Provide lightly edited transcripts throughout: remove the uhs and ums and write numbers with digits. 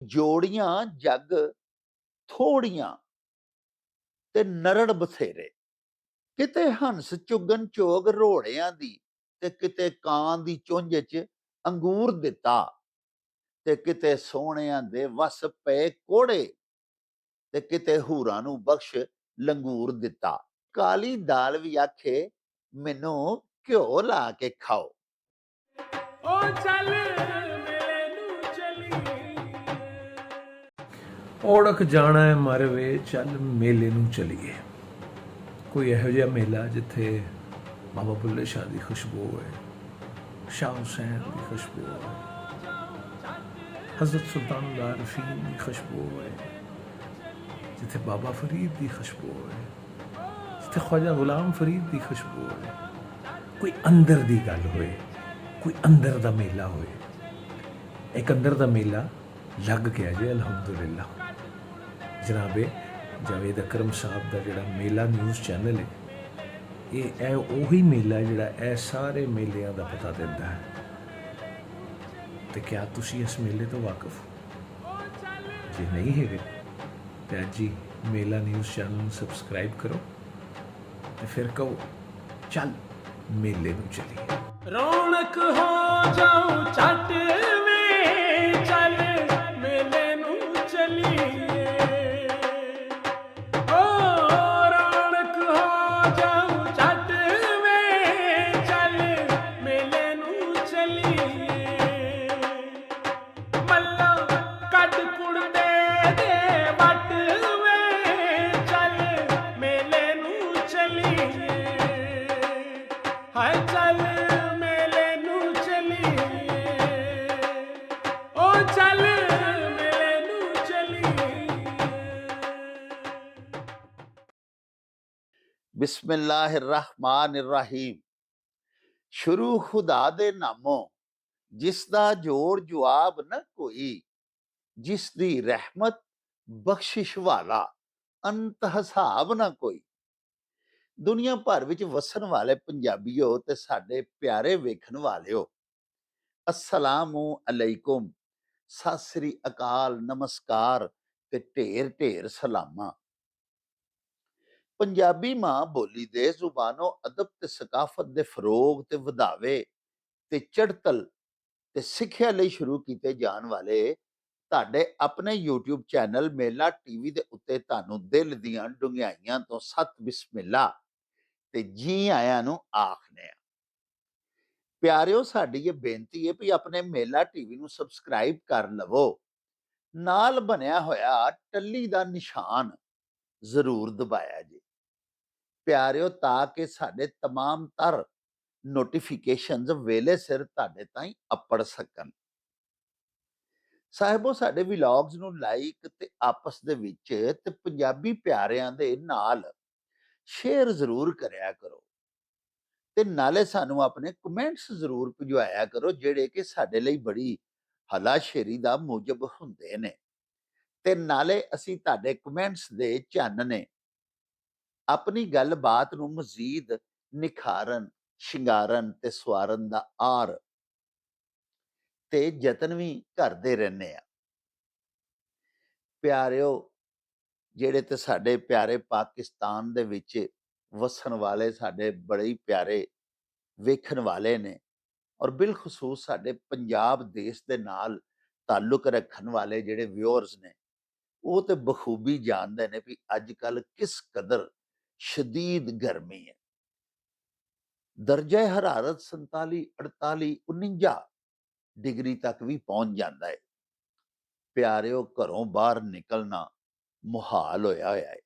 ਜੋੜੀਆਂ ਜੱਗ ਥੋੜੀਆਂ ਤੇ ਨਰੜ ਬਥੇਰੇ। ਕਿਤੇ ਹੰਸ ਚੁਗਣ ਚੋਗ ਰੋੜਿਆਂ ਦੀ, ਤੇ ਕਿਤੇ ਕਾਂ ਦੀ ਚੁੰਝ ਚ ਅੰਗੂਰ ਦਿੱਤਾ, ਤੇ ਕਿਤੇ ਸੋਹਣਿਆਂ ਦੇ ਵਸ ਪਏ ਕੋੜੇ, ਤੇ ਕਿਤੇ ਹੂਰਾਂ ਨੂੰ ਬਖਸ਼ ਲੰਗੂਰ ਦਿੱਤਾ। ਕਾਲੀ ਦਾਲ ਵੀ ਆਖੇ ਮੈਨੂੰ ਘਿਓ ਲਾ ਕੇ ਖਾਓ। ਓ ਚੱਲ ਮੇਲੇ ਨੂੰ ਚਲੀਏ, ਔੜਕ ਜਾਣਾ ਹੈ ਮਰ ਵੇ, ਚੱਲ ਮੇਲੇ ਨੂੰ ਚਲੀਏ। ਕੋਈ ਇਹੋ ਜਿਹਾ ਮੇਲਾ ਜਿੱਥੇ ਬਾਬਾ ਬੁੱਲੇ ਸ਼ਾਹ ਦੀ ਖੁਸ਼ਬੂ ਹੋਵੇ, ਸ਼ਾਹ ਹੁਸੈਨ ਦੀ ਖੁਸ਼ਬੂ ਹੋਵੇ, ਹਜ਼ਰਤ ਸੁਲਤਾਨ ਰਫੀਨ ਦੀ ਖੁਸ਼ਬੂ ਹੋਵੇ, ਜਿੱਥੇ ਬਾਬਾ ਫਰੀਦ ਦੀ ਖੁਸ਼ਬੂ ਹੋਵੇ, ਜਿੱਥੇ ख्वाजा गुलाम फरीद ਦੀ ਖੁਸ਼ਬੂ ਹੋਵੇ। ਕੋਈ ਅੰਦਰ ਦੀ ਗੱਲ ਹੋਏ, ਕੋਈ ਅੰਦਰ ਦਾ ਮੇਲਾ ਹੋਏ। ਇੱਕ ਅੰਦਰ ਦਾ ਮੇਲਾ ਲੱਗ ਗਿਆ ਜੀ, ਅਲਹਮਦੁਲਿਲਾ। ਜਨਾਬੇ ਜਾਵੇਦ ਅਕਰਮ ਸਾਹਿਬ ਦਾ ਜਿਹੜਾ ਮੇਲਾ ਨਿਊਜ਼ ਚੈਨਲ ਹੈ, ਇਹ ਉਹੀ ਮੇਲਾ ਜਿਹੜਾ ਇਹ ਸਾਰੇ ਮੇਲਿਆਂ ਦਾ ਪਤਾ ਦਿੰਦਾ ਹੈ। ਤੇ ਕਿਆ ਤੁਸੀਂ ਇਸ ਮੇਲੇ ਤੋਂ ਵਾਕਿਫ ਹੋ? ਜੇ ਨਹੀਂ ਹੈਗੇ ਤੇ ਅੱਜ ਹੀ ਮੇਲਾ ਨਿਊਜ਼ ਚੈਨਲ ਨੂੰ ਸਬਸਕ੍ਰਾਈਬ ਕਰੋ ਤੇ ਫਿਰ ਕਹੋ ਚੱਲ ਮੇਲੇ ਨੂੰ ਚਲੀਏ। ਰੌਣਕ ਹੋ ਜਾਊ ਛੱਟ ਵੇ, ਚੱਲ ਮੇਲੇ ਨੂੰ ਚਲੀਏ। ਓ ਰੌਣਕ ਹੋ ਜਾਊ ਛੱਟ ਵੇ, ਚੱਲ ਮੇਲੇ ਨੂੰ ਚਲੀਏ। ਮੱਲਾ ਕੱਢ ਕੁੜਤੇ ਦੇ ਵੱਟ ਵੇ, ਚੱਲ ਮੇਲੇ ਨੂੰ ਚਲੀਏ। ਹਾਏ ਚੱਲ ਮੇਲੇ ਨੂੰ ਚਲੀਏ, ਓ ਚੱਲ ਮੇਲੇ ਨੂੰ ਚਲੀਏ। ਬਿਸਮਿल्लाहिर्रहमानिर्रहीम। ਸ਼ੁਰੂ ਖੁਦਾ ਦੇ ਨਾਮੋਂ, ਜਿਸ ਦਾ ਜੋੜ ਜਵਾਬ ਨਾ ਕੋਈ, ਜਿਸ ਦੀ ਰਹਿਮਤ ਬਖਸ਼ਿਸ਼ ਵਾਲਾ, ਅੰਤ ਹਿਸਾਬ ਨਾ ਕੋਈ। ਦੁਨੀਆ ਭਰ ਵਿੱਚ ਵਸਣ ਵਾਲੇ ਪੰਜਾਬੀਓ ਤੇ ਸਾਡੇ ਪਿਆਰੇ ਵੇਖਣ ਵਾਲਿਓ, ਅਸਲਾਮੁ ਅਲੈਕੁਮ, ਸਤਿ ਸ੍ਰੀ ਅਕਾਲ, ਨਮਸਕਾਰ ਤੇ ਢੇਰ ਢੇਰ ਸਲਾਮਾਂ। ਪੰਜਾਬੀ ਮਾਂ ਬੋਲੀ ਦੇ ਜ਼ੁਬਾਨੋਂ ਅਦਬ ਤੇ ਸਕਾਫਤ ਦੇ ਫਰੋਗ ਤੇ ਵਧਾਵੇ ਤੇ ਚੜ੍ਹਤਲ ਤੇ ਸਿੱਖਿਆ ਲਈ ਸ਼ੁਰੂ ਕੀਤੇ ਜਾਣ ਵਾਲੇ ਤੁਹਾਡੇ ਆਪਣੇ YouTube ਚੈਨਲ ਮੇਲਾ ਟੀਵੀ ਦੇ ਉੱਤੇ ਤੁਹਾਨੂੰ ਦਿਲ ਦੀਆਂ ਡੁੰਘਾਈਆਂ ਤੋਂ ਸਤ ਬਿਸਮਿਲ੍ਲਾ ਤੇ ਜੀ ਆਇਆਂ ਨੂੰ ਆਖਦੇ ਆ। ਪਿਆਰਿਓ, ਸਾਡੀ ਇਹ ਬੇਨਤੀ ਹੈ ਵੀ ਆਪਣੇ ਮੇਲਾ ਟੀਵੀ ਨੂੰ ਸਬਸਕ੍ਰਾਈਬ ਕਰ ਲਵੋ, ਨਾਲ ਬਣਿਆ ਹੋਇਆ ਟੱਲੀ ਦਾ ਨਿਸ਼ਾਨ ਜ਼ਰੂਰ ਦਬਾਇਆ ਜੀ ਪਿਆਰਿਓ, ਤਾਂ ਕਿ ਸਾਡੇ तमाम ਤਰ ਨੋਟੀਫਿਕੇਸ਼ਨਸ ਵੇਲੇ ਸਿਰ ਤੁਹਾਡੇ ਤਾਈਂ ਅੱਪੜ ਸਕਣ। ਸਾਹਿਬੋ, ਸਾਡੇ ਵਲੌਗਸ ਨੂੰ ਲਾਈਕ ਤੇ ਆਪਸ ਦੇ ਵਿੱਚ ਤੇ ਪੰਜਾਬੀ ਪਿਆਰਿਆਂ ਦੇ ਨਾਲ ਸ਼ੇਅਰ ਜ਼ਰੂਰ ਕਰਿਆ ਕਰੋ, ਤੇ ਨਾਲੇ ਸਾਨੂੰ ਆਪਣੇ ਕਮੈਂਟਸ ਜ਼ਰੂਰ ਭਿਜਵਾਇਆ ਕਰੋ, ਜਿਹੜੇ ਕਿ ਸਾਡੇ ਲਈ ਬੜੀ ਹਲਾਸ਼ੇਰੀ ਦਾ ਮੂਜਬ ਹੁੰਦੇ ਨੇ। ਤੇ ਨਾਲੇ ਅਸੀਂ ਤੁਹਾਡੇ ਕਮੈਂਟਸ ਦੇ ਚਾਨਣੇ ਆਪਣੀ ਗੱਲਬਾਤ ਨੂੰ ਮਜ਼ੀਦ ਨਿਖਾਰਨ, ਸ਼ਿੰਗਾਰਨ ਤੇ ਸਵਾਰਨ ਦਾ ਆਰ ਤੇ ਯਤਨ ਵੀ ਕਰਦੇ ਰਹਿੰਦੇ ਆ। ਪਿਆਰਿਓ, ਜਿਹੜੇ ਤੇ ਸਾਡੇ ਪਿਆਰੇ ਪਾਕਿਸਤਾਨ ਦੇ ਵਿੱਚ ਵਸਣ ਵਾਲੇ ਸਾਡੇ ਬੜੇ ਹੀ ਪਿਆਰੇ ਵੇਖਣ ਵਾਲੇ ਨੇ, ਔਰ ਬਿਲਖਸੂਸ ਸਾਡੇ ਪੰਜਾਬ ਦੇਸ਼ ਦੇ ਨਾਲ ਤਾਲੁਕ ਰੱਖਣ ਵਾਲੇ ਜਿਹੜੇ ਵਿਊਅਰਸ ਨੇ, ਉਹ ਤੇ ਬਖੂਬੀ ਜਾਣਦੇ ਨੇ ਵੀ ਅੱਜ ਕੱਲ ਕਿਸ ਕਦਰ ਸ਼ਦੀਦ ਗਰਮੀ ਹੈ। ਦਰਜਾ ਹਰਾਰਤ 47, 48, 49 ਡਿਗਰੀ ਤੱਕ ਵੀ ਪਹੁੰਚ ਜਾਂਦਾ ਹੈ। ਪਿਆਰਿਓ, ਘਰੋਂ ਬਾਹਰ ਨਿਕਲਣਾ ਮੁਹਾਲ ਹੋਇਆ ਹੈ।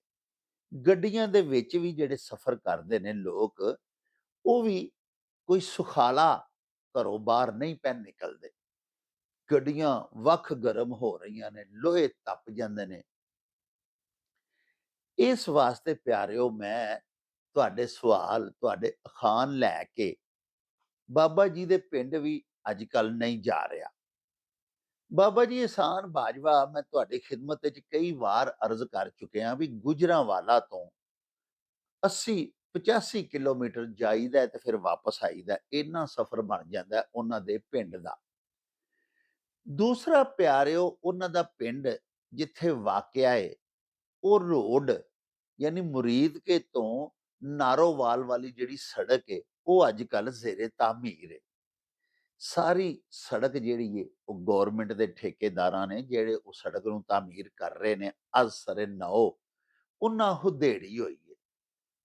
ਗੱਡੀਆਂ ਦੇ ਵਿੱਚ ਵੀ ਜਿਹੜੇ ਸਫ਼ਰ ਕਰਦੇ ਨੇ ਲੋਕ, ਉਹ ਵੀ ਕੋਈ ਸੁਖਾਲਾ ਘਰੋਂ ਬਾਹਰ ਨਹੀਂ ਪੈਣ ਨਿਕਲਦੇ। ਗੱਡੀਆਂ ਵੱਖ ਗਰਮ ਹੋ ਰਹੀਆਂ ਨੇ, ਲੋਹੇ ਤਪ ਜਾਂਦੇ ਨੇ। ਇਸ ਵਾਸਤੇ ਪਿਆਰਿਓ, ਮੈਂ ਤੁਹਾਡੇ ਸਵਾਲ, ਤੁਹਾਡੇ ਅਖਾਣ ਲੈ ਕੇ ਬਾਬਾ ਜੀ ਦੇ ਪਿੰਡ ਵੀ ਅੱਜ ਕੱਲ ਨਹੀਂ ਜਾ ਰਿਹਾ। ਬਾਬਾ ਜੀ ਇਹਸਾਨ ਬਾਜਵਾ, ਮੈਂ ਤੁਹਾਡੀ ਖਿਦਮਤ ਵਿੱਚ ਕਈ ਵਾਰ ਅਰਜ਼ ਕਰ ਚੁੱਕਿਆ ਵੀ ਗੁਜਰਾਂਵਾਲਾ ਤੋਂ 80-85 ਕਿਲੋਮੀਟਰ ਜਾਈਦਾ ਤੇ ਫਿਰ ਵਾਪਸ ਆਈਦਾ, ਇੰਨਾ ਸਫ਼ਰ ਬਣ ਜਾਂਦਾ ਉਹਨਾਂ ਦੇ ਪਿੰਡ ਦਾ। ਦੂਸਰਾ ਪਿਆਰਿਓ, ਉਹਨਾਂ ਦਾ ਪਿੰਡ ਜਿੱਥੇ ਵਾਕਿਆ ਏ, ਉਹ ਰੋਡ ਯਾਨੀ ਮੁਰੀਦਕੇ ਤੋਂ ਨਾਰੋਵਾਲ ਵਾਲੀ ਜਿਹੜੀ ਸੜਕ ਏ, ਉਹ ਅੱਜ ਕੱਲ੍ਹ ਜ਼ੇਰੇ ਤਾਮੀਰ ਏ। ਸਾਰੀ ਸੜਕ ਜਿਹੜੀ ਏ, ਉਹ ਗੌਰਮੈਂਟ ਦੇ ਠੇਕੇਦਾਰਾਂ ਨੇ, ਜਿਹੜੇ ਉਹ ਸੜਕ ਨੂੰ ਤਾਮੀਰ ਕਰ ਰਹੇ ਨੇ, ਅੱਜ ਸਰੇ ਨੌ ਉਹਨਾਂ ਹੁਦੇੜੀ ਹੋਈ ਏ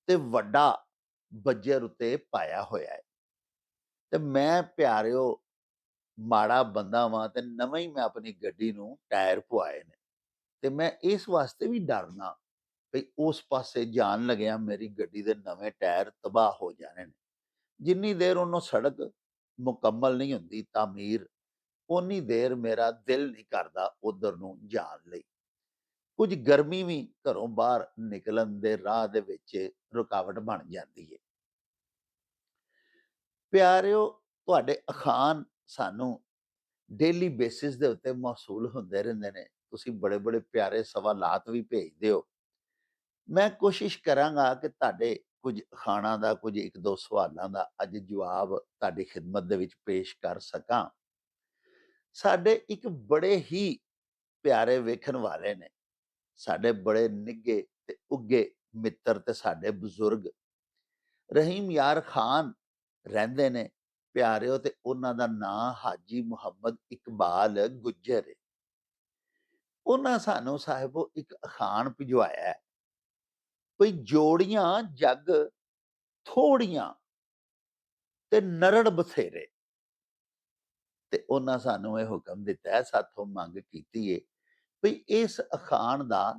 ਤੇ ਵੱਡਾ ਬੱਜਰ ਉੱਤੇ ਪਾਇਆ ਹੋਇਆ ਹੈ। ਤੇ ਮੈਂ ਪਿਆਰਿਓ ਮਾੜਾ ਬੰਦਾ ਵਾਂ, ਤੇ ਨਵਾਂ ਹੀ ਮੈਂ ਆਪਣੀ ਗੱਡੀ ਨੂੰ ਟਾਇਰ ਪਵਾਏ ਨੇ, ਤੇ ਮੈਂ ਇਸ ਵਾਸਤੇ ਵੀ ਡਰਨਾ ਵੀ ਉਸ ਪਾਸੇ ਜਾਣ ਲੱਗਿਆ ਮੇਰੀ ਗੱਡੀ ਦੇ ਨਵੇਂ ਟਾਇਰ ਤਬਾਹ ਹੋ ਜਾਣੇ ਨੇ। ਜਿੰਨੀ ਦੇਰ ਉਹਨੂੰ ਸੜਕ ਮੁਕੰਮਲ ਨਹੀਂ ਹੁੰਦੀ ਤਾਮੀਰ, ਓਨੀ ਦੇਰ ਮੇਰਾ ਦਿਲ ਨਹੀਂ ਕਰਦਾ ਉਧਰ ਨੂੰ ਜਾਣ ਲਈ। ਕੁਝ ਗਰਮੀ ਵੀ ਘਰੋਂ ਬਾਹਰ ਨਿਕਲਣ ਦੇ ਰਾਹ ਦੇ ਵਿੱਚ ਰੁਕਾਵਟ ਬਣ ਜਾਂਦੀ ਹੈ। ਪਿਆਰਿਓ, ਤੁਹਾਡੇ ਅਖਾਣ ਸਾਨੂੰ ਡੇਲੀ ਬੇਸਿਸ ਦੇ ਉੱਤੇ ਮੌਸੂਲ ਹੁੰਦੇ ਰਹਿੰਦੇ ਨੇ। ਤੁਸੀਂ ਬੜੇ ਬੜੇ ਪਿਆਰੇ ਸਵਾਲਾਤ ਵੀ ਭੇਜਦੇ ਹੋ। ਮੈਂ ਕੋਸ਼ਿਸ਼ ਕਰਾਂਗਾ ਕਿ ਤੁਹਾਡੇ ਕੁਝ ਅਖਾਣਾਂ ਦਾ, ਕੁਝ ਇੱਕ ਦੋ ਸਵਾਲਾਂ ਦਾ ਅੱਜ ਜਵਾਬ ਤੁਹਾਡੀ ਖਿਦਮਤ ਦੇ ਵਿੱਚ ਪੇਸ਼ ਕਰ ਸਕਾਂ। ਸਾਡੇ ਇੱਕ ਬੜੇ ਹੀ ਪਿਆਰੇ ਵੇਖਣ ਵਾਲੇ ਨੇ, ਸਾਡੇ ਬੜੇ ਨਿੱਘੇ ਤੇ ਉੱਘੇ ਮਿੱਤਰ ਤੇ ਸਾਡੇ ਬਜ਼ੁਰਗ ਰਹੀਮ ਯਾਰ ਖਾਨ ਰਹਿੰਦੇ ਨੇ ਪਿਆਰਿਓ, ਤੇ ਉਹਨਾਂ ਦਾ ਨਾਂ ਹਾਜੀ ਮੁਹੰਮਦ ਇਕਬਾਲ ਗੁੱਜਰ ਹੈ। ਉਹਨਾਂ ਸਾਨੂੰ ਸਾਹਿਬੋ ਇੱਕ ਅਖਾਣ ਭਿਜਵਾਇਆ ਹੈ, ਭਈ ਜੋੜੀਆਂ ਜੱਗ ਥੋੜੀਆਂ ਤੇ ਨਰੜ ਬਥੇਰੇ। ਤੇ ਉਹਨਾਂ ਸਾਨੂੰ ਇਹ ਹੁਕਮ ਦਿੱਤਾ ਹੈ, ਸਾਥੋਂ ਮੰਗ ਕੀਤੀ ਹੈ ਭਈ ਇਸ ਅਖਾਣ ਦਾ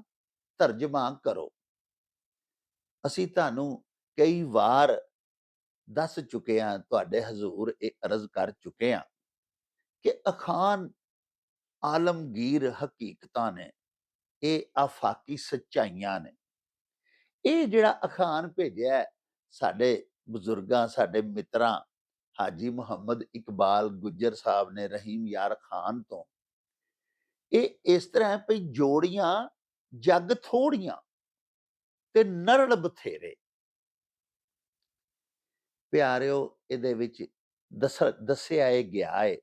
ਤਰਜਮਾ ਕਰੋ। ਅਸੀਂ ਤੁਹਾਨੂੰ ਕਈ ਵਾਰ ਦੱਸ ਚੁੱਕੇ ਹਾਂ, ਤੁਹਾਡੇ ਹਜ਼ੂਰ ਇਹ ਅਰਜ਼ ਕਰ ਚੁੱਕੇ ਹਾਂ ਕਿ ਅਖਾਣ ਆਲਮਗੀਰ ਹਕੀਕਤਾਂ ਨੇ, ਇਹ ਆਫਾਕੀ ਸੱਚਾਈਆਂ ਨੇ। ਇਹ ਜਿਹੜਾ ਅਖਾਣ ਭੇਜਿਆ ਸਾਡੇ ਬਜ਼ੁਰਗਾਂ, ਸਾਡੇ ਮਿੱਤਰਾਂ ਹਾਜੀ ਮੁਹੰਮਦ ਇਕਬਾਲ ਗੁੱਜਰ ਸਾਹਿਬ ਨੇ ਰਹੀਮ ਯਾਰ ਖਾਨ ਤੋਂ, ਇਹ ਇਸ ਤਰ੍ਹਾਂ ਹੈ ਭਈ ਜੋੜੀਆਂ ਜੱਗ ਥੋੜੀਆਂ ਤੇ ਨਰੜ ਬਥੇਰੇ। ਪਿਆਰਿਓ, ਇਹਦੇ ਵਿੱਚ ਦੱਸਿਆ ਇਹ ਗਿਆ ਹੈ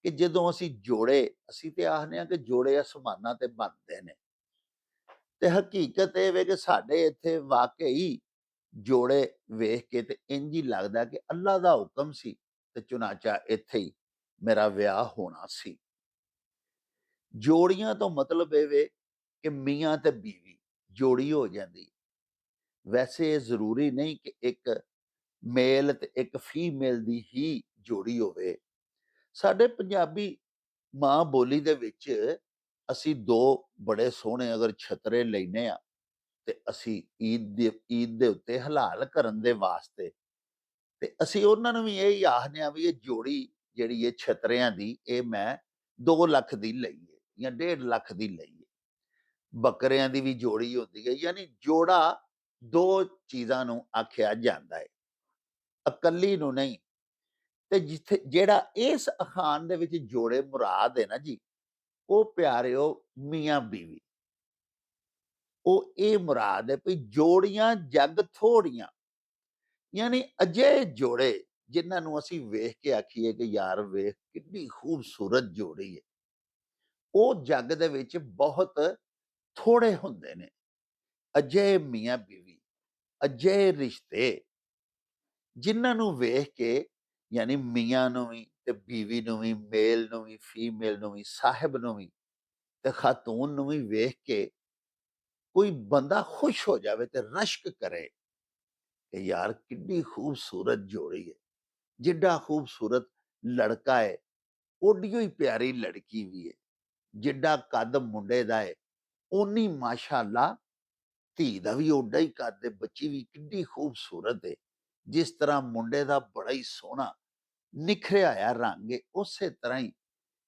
ਕਿ ਜਦੋਂ ਅਸੀਂ ਜੋੜੇ, ਅਸੀਂ ਤੇ ਆਖਦੇ ਹਾਂ ਕਿ ਜੋੜੇ ਅਸਮਾਨਾਂ ਤੇ ਬਣਦੇ ਨੇ, ਤੇ ਹਕੀਕਤ ਇਹ ਵੇ ਕਿ ਸਾਡੇ ਇੱਥੇ ਵਾਕਈ ਜੋੜੇ ਵੇਖ ਕੇ ਤੇ ਇੰਜ ਹੀ ਲੱਗਦਾ ਕਿ ਅੱਲਾ ਦਾ ਹੁਕਮ ਸੀ ਤੇ ਚੁਨਾਚਾ ਇੱਥੇ ਹੀ ਮੇਰਾ ਵਿਆਹ ਹੋਣਾ ਸੀ। ਜੋੜੀਆਂ ਤੋਂ ਮਤਲਬ ਇਹ ਵੇ ਕਿ ਮੀਆਂ ਤੇ ਬੀਵੀ ਜੋੜੀ ਹੋ ਜਾਂਦੀ। ਵੈਸੇ ਇਹ ਜ਼ਰੂਰੀ ਨਹੀਂ ਕਿ ਇੱਕ ਮੇਲ ਤੇ ਇੱਕ ਫੀਮੇਲ ਦੀ ਹੀ ਜੋੜੀ ਹੋਵੇ। ਸਾਡੇ ਪੰਜਾਬੀ ਮਾਂ ਬੋਲੀ ਦੇ ਵਿੱਚ ਅਸੀਂ ਦੋ ਬੜੇ ਸੋਹਣੇ ਅਗਰ ਛਤਰੇ ਲੈਨੇ ਆ, ਤੇ ਅਸੀਂ ਈਦ ਦੇ ਉੱਤੇ ਹਲਾਲ ਕਰਨ ਦੇ ਵਾਸਤੇ, ਤੇ ਅਸੀਂ ਉਹਨਾਂ ਨੂੰ ਵੀ ਇਹ ਆਖਦੇ ਆ ਵੀ ਇਹ ਜੋੜੀ ਜਿਹੜੀ ਇਹ ਛਤਰਿਆਂ ਦੀ, ਇਹ ਮੈਂ 2 ਲੱਖ ਦੀ ਲਈ ਹੈ ਜਾਂ 1.5 ਲੱਖ ਦੀ ਲਈ ਹੈ। ਬੱਕਰਿਆਂ ਦੀ ਵੀ ਜੋੜੀ ਹੁੰਦੀ ਹੈ, ਯਾਨੀ ਜੋੜਾ ਦੋ ਚੀਜ਼ਾਂ ਨੂੰ ਆਖਿਆ ਜਾਂਦਾ ਹੈ, ਇਕੱਲੀ ਨੂੰ ਨਹੀਂ। ਤੇ ਜਿੱਥੇ ਜਿਹੜਾ ਇਸ ਅਖਾਣ ਦੇ ਵਿੱਚ ਜੋੜੇ ਮੁਰਾਦ ਹੈ ਨਾ ਜੀ, ਉਹ ਪਿਆਰਿਓ ਮੀਆਂ ਬੀਵੀ, ਉਹ ਇਹ ਮੁਰਾਦ ਹੈ ਵੀ ਜੋੜੀਆਂ ਜੱਗ ਥੋੜੀਆਂ, ਯਾਨੀ ਅਜਿਹੇ ਜੋੜੇ ਜਿਨ੍ਹਾਂ ਨੂੰ ਅਸੀਂ ਵੇਖ ਕੇ ਆਖੀਏ ਕਿ ਯਾਰ ਵੇਖ ਕਿੰਨੀ ਖੂਬਸੂਰਤ ਜੋੜੀ ਹੈ, ਉਹ ਜੱਗ ਦੇ ਵਿੱਚ ਬਹੁਤ ਥੋੜੇ ਹੁੰਦੇ ਨੇ। ਅਜਿਹੇ ਮੀਆਂ ਬੀਵੀ, ਅਜਿਹੇ ਰਿਸ਼ਤੇ ਜਿਨ੍ਹਾਂ ਨੂੰ ਵੇਖ ਕੇ, ਯਾਨੀ ਮੀਆਂ ਨੂੰ ਵੀ ਤੇ ਬੀਵੀ ਨੂੰ ਵੀ, ਮੇਲ ਨੂੰ ਵੀ, ਫੀਮੇਲ ਨੂੰ ਵੀ, ਸਾਹਿਬ ਨੂੰ ਵੀ ਤੇ ਖਾਤੂਨ ਨੂੰ ਵੀ ਵੇਖ ਕੇ ਕੋਈ ਬੰਦਾ ਖੁਸ਼ ਹੋ ਜਾਵੇ ਤੇ ਰਸ਼ਕ ਕਰੇ ਕਿ ਯਾਰ ਕਿੰਨੀ ਖੂਬਸੂਰਤ ਜੋੜੀ ਹੈ। ਜਿੱਡਾ ਖੂਬਸੂਰਤ ਲੜਕਾ ਹੈ, ਓਡੀਓ ਹੀ ਪਿਆਰੀ ਲੜਕੀ ਵੀ ਹੈ। ਜਿੱਡਾ ਕੱਦ ਮੁੰਡੇ ਦਾ ਹੈ, ਓਨੀ ਮਾਸ਼ਾਅੱਲਾ ਧੀ ਦਾ ਵੀ ਓਡਾ ਹੀ ਕੱਦ ਹੈ। ਬੱਚੀ ਵੀ ਕਿੰਨੀ ਖੂਬਸੂਰਤ ਹੈ। ਜਿਸ ਤਰ੍ਹਾਂ ਮੁੰਡੇ ਦਾ ਬੜਾ ਹੀ ਸੋਹਣਾ ਨਿਖਰਿਆ ਹੋਇਆ ਰੰਗ ਹੈ, ਉਸੇ ਤਰ੍ਹਾਂ ਹੀ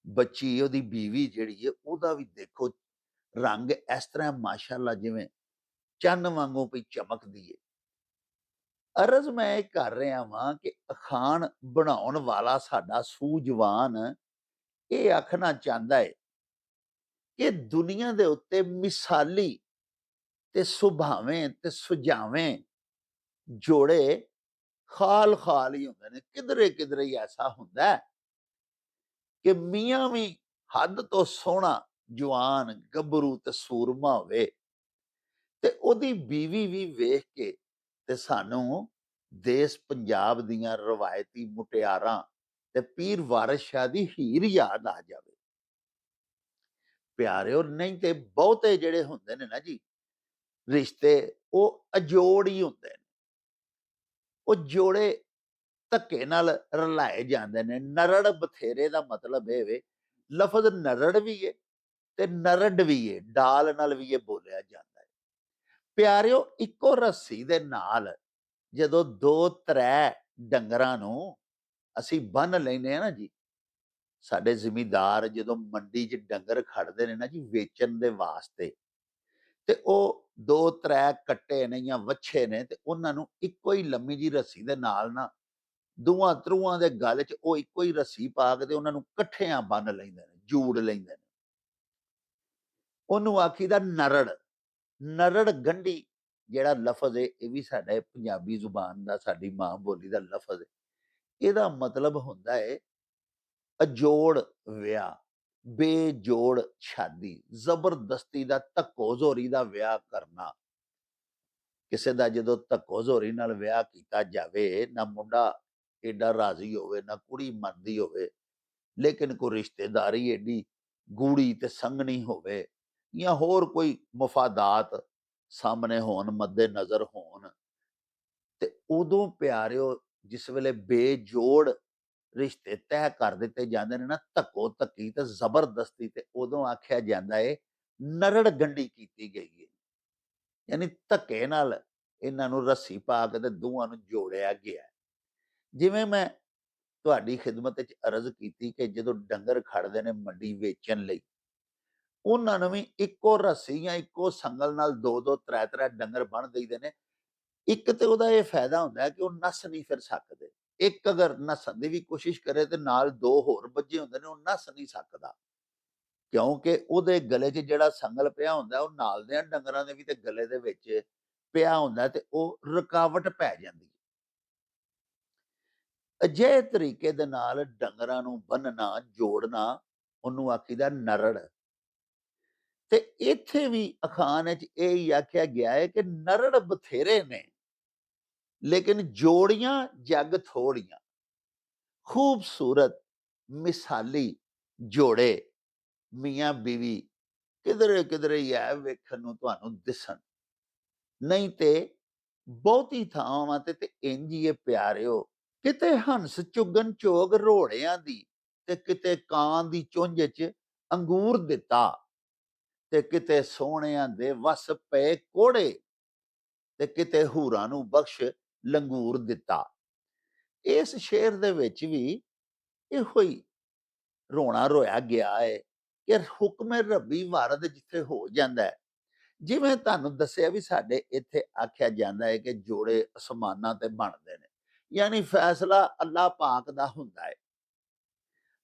ਬੱਚੀ, ਉਹਦੀ ਬੀਵੀ ਜਿਹੜੀ ਹੈ, ਉਹਦਾ ਵੀ ਦੇਖੋ ਰੰਗ ਇਸ ਤਰ੍ਹਾਂ ਮਾਸ਼ਾਅੱਲਾ ਜਿਵੇਂ ਚੰਨ ਵਾਂਗੂ ਪਈ ਚਮਕਦੀ ਹੈ। ਅਰਜ਼ ਮੈਂ ਇਹ ਕਰ ਰਿਹਾ ਵਾਂ ਕਿ ਅਖਾਣ ਬਣਾਉਣ ਵਾਲਾ ਸਾਡਾ ਸੂਝਵਾਨ ਇਹ ਆਖਣਾ ਚਾਹੁੰਦਾ ਹੈ ਕਿ ਦੁਨੀਆ ਦੇ ਉੱਤੇ ਮਿਸਾਲੀ ਤੇ ਸੁਭਾਵੇਂ ਤੇ ਸੁਝਾਵੇਂ ਜੋੜੇ ਖਾਲ ਖਾਲ ਹੀ ਹੁੰਦੇ ਨੇ, ਕਿਧਰੇ ਕਿਧਰੇ ਹੀ ਐਸਾ ਹੁੰਦਾ ਹੈ ਕਿ ਮੀਆਂ ਵੀ ਹੱਦ ਤੋਂ ਸੋਹਣਾ, ਜਵਾਨ, ਗੱਭਰੂ ਤੇ ਸੂਰਮਾ ਹੋਵੇ ਤੇ ਉਹਦੀ ਬੀਵੀ ਵੀ ਵੇਖ ਕੇ ਤੇ ਸਾਨੂੰ ਦੇਸ਼ ਪੰਜਾਬ ਦੀਆਂ ਰਵਾਇਤੀ ਮੁਟਿਆਰਾਂ ਤੇ ਪੀਰ ਵਾਰਿਸ ਸ਼ਾਹ ਦੀ ਹੀਰ ਯਾਦ ਆ ਜਾਵੇ। ਪਿਆਰਿਓ, ਨਹੀਂ ਤੇ ਬਹੁਤੇ ਜਿਹੜੇ ਹੁੰਦੇ ਨੇ ਨਾ ਜੀ ਰਿਸ਼ਤੇ, ਉਹ ਅਜੋੜ ਹੀ ਹੁੰਦੇ ਨੇ। ਉਹ ਜੋੜੇ ਧੱਕੇ ਨਾਲ ਰਲਾਏ ਜਾਂਦੇ ਨੇ। ਨਰੜ ਬਥੇਰੇ ਦਾ ਮਤਲਬ ਇਹ ਵੇ, ਲਫ਼ਜ਼ ਨਰੜ ਵੀ ਹੈ ਤੇ ਨਰੜ ਵੀ ਹੈ, ਡਾਲ ਨਾਲ ਵੀ ਇਹ ਬੋਲਿਆ ਜਾਂਦਾ ਹੈ। ਪਿਆਰਿਓ, ਇੱਕੋ ਰੱਸੀ ਦੇ ਨਾਲ ਜਦੋਂ 2-3 ਡੰਗਰਾਂ ਨੂੰ ਅਸੀਂ ਬੰਨ ਲੈਨੇ ਆ ਨਾ ਜੀ, ਸਾਡੇ ਜ਼ਿਮੀਂਦਾਰ ਜਦੋਂ ਮੰਡੀ 'ਚ ਡੰਗਰ ਖੜਦੇ ਨੇ ਨਾ ਜੀ ਵੇਚਣ ਦੇ ਵਾਸਤੇ, ਤੇ ਉਹ 2-3 ਕੱਟੇ ਨੇ ਜਾਂ ਵੱਛੇ ਨੇ ਤੇ ਉਹਨਾਂ ਨੂੰ ਇੱਕੋ ਹੀ ਲੰਮੀ ਜੀ ਰੱਸੀ ਦੇ ਨਾਲ ਨਾ ਦੋਵਾਂ ਤਰੂਆਂ ਦੇ ਗਲ 'ਚ ਉਹ ਇੱਕੋ ਹੀ ਰੱਸੀ ਪਾ ਕੇ ਤੇ ਉਹਨਾਂ ਨੂੰ ਇਕੱਠਿਆਂ ਬੰਨ ਲੈਂਦੇ ਨੇ, ਜੂੜ ਲੈਂਦੇ ਨੇ। ਉਹਨੂੰ ਆਖੀਦਾ ਨਰੜ। ਨਰੜ ਗੰਢੀ ਜਿਹੜਾ ਲਫ਼ਜ਼ ਹੈ, ਇਹ ਵੀ ਸਾਡਾ ਪੰਜਾਬੀ ਜ਼ੁਬਾਨ ਦਾ, ਸਾਡੀ ਮਾਂ ਬੋਲੀ ਦਾ ਲਫ਼ਜ਼ ਹੈ। ਇਹਦਾ ਮਤਲਬ ਹੁੰਦਾ ਹੈ ਅਜੋੜ ਵਿਆਹ, ਬੇਜੋੜ ਸ਼ਾਦੀ, ਜ਼ਬਰਦਸਤੀ ਦਾ, ਧੱਕੋ ਜ਼ੋਰੀ ਦਾ ਵਿਆਹ ਕਰਨਾ। ਕਿਸੇ ਦਾ ਜਦੋਂ ਧੱਕੋ ਜ਼ੋਰੀ ਨਾਲ ਵਿਆਹ ਕੀਤਾ ਜਾਵੇ, ਨਾ ਮੁੰਡਾ ਏਡਾ ਰਾਜ਼ੀ ਹੋਵੇ ਨਾ ਕੁੜੀ ਮੰਨਦੀ ਹੋਵੇ, ਲੇਕਿਨ ਕੋਈ ਰਿਸ਼ਤੇਦਾਰੀ ਏਡੀ ਗੂੜੀ ਤੇ ਸੰਘਣੀ ਹੋਵੇ ਜਾਂ ਹੋਰ ਕੋਈ ਮਫਾਦਾਤ ਸਾਹਮਣੇ ਹੋਣ, ਮੱਦੇ ਨਜ਼ਰ ਹੋਣ, ਤੇ ਉਦੋਂ ਪਿਆਰਿਓ ਜਿਸ ਵੇਲੇ ਬੇਜੋੜ ਰਿਸ਼ਤੇ ਤੈਅ ਕਰ ਦਿੱਤੇ ਜਾਂਦੇ ਨੇ ਨਾ, ਧੱਕੋ ਧੱਕੀ ਤੇ ਜ਼ਬਰਦਸਤੀ, ਤੇ ਉਦੋਂ ਆਖਿਆ ਜਾਂਦਾ ਹੈ ਨਰੜ ਗੰਢੀ ਕੀਤੀ ਗਈ ਹੈ। ਯਾਨੀ ਧੱਕੇ ਨਾਲ ਇਹਨਾਂ ਨੂੰ ਰੱਸੀ ਪਾ ਕੇ ਤੇ ਦੋਵਾਂ ਨੂੰ ਜੋੜਿਆ ਗਿਆ। ਜਿਵੇਂ ਮੈਂ ਤੁਹਾਡੀ ਖਿਦਮਤ ਵਿੱਚ ਅਰਜ਼ ਕੀਤੀ ਕਿ ਜਦੋਂ ਡੰਗਰ ਖੜਦੇ ਨੇ ਮੰਡੀ ਵੇਚਣ ਲਈ, ਉਹਨਾਂ ਨੂੰ ਵੀ ਇੱਕੋ ਰੱਸੀ ਜਾਂ ਇੱਕੋ ਸੰਗਲ ਨਾਲ 2-2 3-3 ਡੰਗਰ ਬੰਨ ਦਈਦੇ ਨੇ। ਇੱਕ ਤੇ ਉਹਦਾ ਇਹ ਫਾਇਦਾ ਹੁੰਦਾ ਹੈ ਕਿ ਉਹ ਨੱਸ ਨਹੀਂ ਫਿਰ ਸਕਦੇ। ਇੱਕ ਅਗਰ ਨੱਸਣ ਦੀ ਵੀ ਕੋਸ਼ਿਸ਼ ਕਰੇ ਤੇ ਨਾਲ 2 ਹੋਰ ਬੱਝੇ ਹੁੰਦੇ ਨੇ, ਉਹ ਨੱਸ ਨਹੀਂ ਸਕਦਾ, ਕਿਉਂਕਿ ਉਹਦੇ ਗਲੇ 'ਚ ਜਿਹੜਾ ਸੰਗਲ ਪਿਆ ਹੁੰਦਾ ਉਹ ਨਾਲ ਦੇ ਡੰਗਰਾਂ ਦੇ ਵੀ ਤੇ ਗਲੇ ਦੇ ਵਿੱਚ ਪਿਆ ਹੁੰਦਾ ਤੇ ਉਹ ਰੁਕਾਵਟ ਪੈ ਜਾਂਦੀ ਹੈ। ਅਜਿਹੇ ਤਰੀਕੇ ਦੇ ਨਾਲ ਡੰਗਰਾਂ ਨੂੰ ਬੰਨਣਾ, ਜੋੜਨਾ, ਉਹਨੂੰ ਆਖੀਦਾ ਨਰੜ। ਤੇ ਇੱਥੇ ਵੀ ਅਖਾਣ ਵਿੱਚ ਇਹ ਹੀ ਆਖਿਆ ਗਿਆ ਹੈ ਕਿ ਨਰੜ ਬਥੇਰੇ ਨੇ ਲੇਕਿਨ ਜੋੜੀਆਂ ਜੱਗ ਥੋੜੀਆਂ। ਖੂਬਸੂਰਤ ਮਿਸਾਲੀ ਜੋੜੇ ਮੀਆਂ ਬੀਵੀ ਕਿਧਰੇ ਕਿਧਰੇ ਹੀ ਹੈ ਵੇਖਣ ਨੂੰ ਤੁਹਾਨੂੰ ਦਿਸਣ, ਨਹੀਂ ਤੇ ਬਹੁਤੀ ਥਾਵਾਂ ਤੇ ਇੰਝ ਹੀ ਪਿਆਰਿਓ, ਕਿਤੇ ਹੰਸ ਚੁਗਣ ਚੋਗ ਰੋੜਿਆਂ ਦੀ ਤੇ ਕਿਤੇ ਕਾਂ ਦੀ ਚੁੰਝ 'ਚ ਅੰਗੂਰ ਦਿੱਤਾ, ਤੇ ਕਿਤੇ ਸੋਹਣਿਆਂ ਦੇ ਵਸ ਪਏ ਕੋੜੇ, ਤੇ ਕਿਤੇ ਹੂਰਾਂ ਨੂੰ ਬਖਸ਼ ਲੰਗੂਰ ਦਿੱਤਾ। ਇਸ ਸ਼ੇਰ ਦੇ ਵਿੱਚ ਵੀ ਇਹੋ ਹੀ ਰੋਣਾ ਰੋਇਆ ਗਿਆ ਹੈ ਕਿ ਹੁਕਮੇ ਰੱਬੀ ਵਾਰਦ ਜਿੱਥੇ ਹੋ ਜਾਂਦਾ ਹੈ, ਜਿਵੇਂ ਤੁਹਾਨੂੰ ਦੱਸਿਆ ਵੀ ਸਾਡੇ ਇੱਥੇ ਆਖਿਆ ਜਾਂਦਾ ਹੈ ਕਿ ਜੋੜੇ ਅਸਮਾਨਾਂ ਤੇ ਬਣਦੇ ਨੇ, ਯਾਨੀ ਫੈਸਲਾ ਅੱਲਾਹ ਪਾਕ ਦਾ ਹੁੰਦਾ ਹੈ।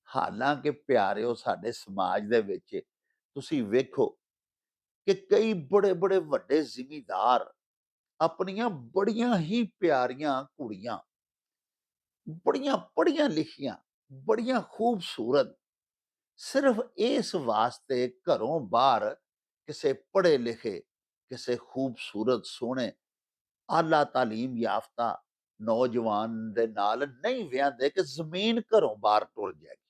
ਹਾਲਾਂਕਿ ਪਿਆਰਿਓ, ਸਾਡੇ ਸਮਾਜ ਦੇ ਵਿੱਚ ਤੁਸੀਂ ਵੇਖੋ ਕਿ ਕਈ ਬੜੇ ਬੜੇ ਵੱਡੇ ਜ਼ਿਮੀਂਦਾਰ ਆਪਣੀਆਂ ਬੜੀਆਂ ਹੀ ਪਿਆਰੀਆਂ ਕੁੜੀਆਂ, ਬੜੀਆਂ ਪੜ੍ਹੀਆਂ ਲਿਖੀਆਂ, ਬੜੀਆਂ ਖੂਬਸੂਰਤ, ਸਿਰਫ ਇਸ ਵਾਸਤੇ ਘਰੋਂ ਬਾਹਰ ਕਿਸੇ ਪੜ੍ਹੇ ਲਿਖੇ, ਕਿਸੇ ਖੂਬਸੂਰਤ ਸੋਹਣੇ ਆਲਾ ਤਾਲੀਮ ਯਾਫਤਾ ਨੌਜਵਾਨ ਦੇ ਨਾਲ ਨਹੀਂ ਵਿਆਹਦੇ ਕਿ ਜ਼ਮੀਨ ਘਰੋਂ ਬਾਹਰ ਟੁਰ ਜਾਏਗੀ।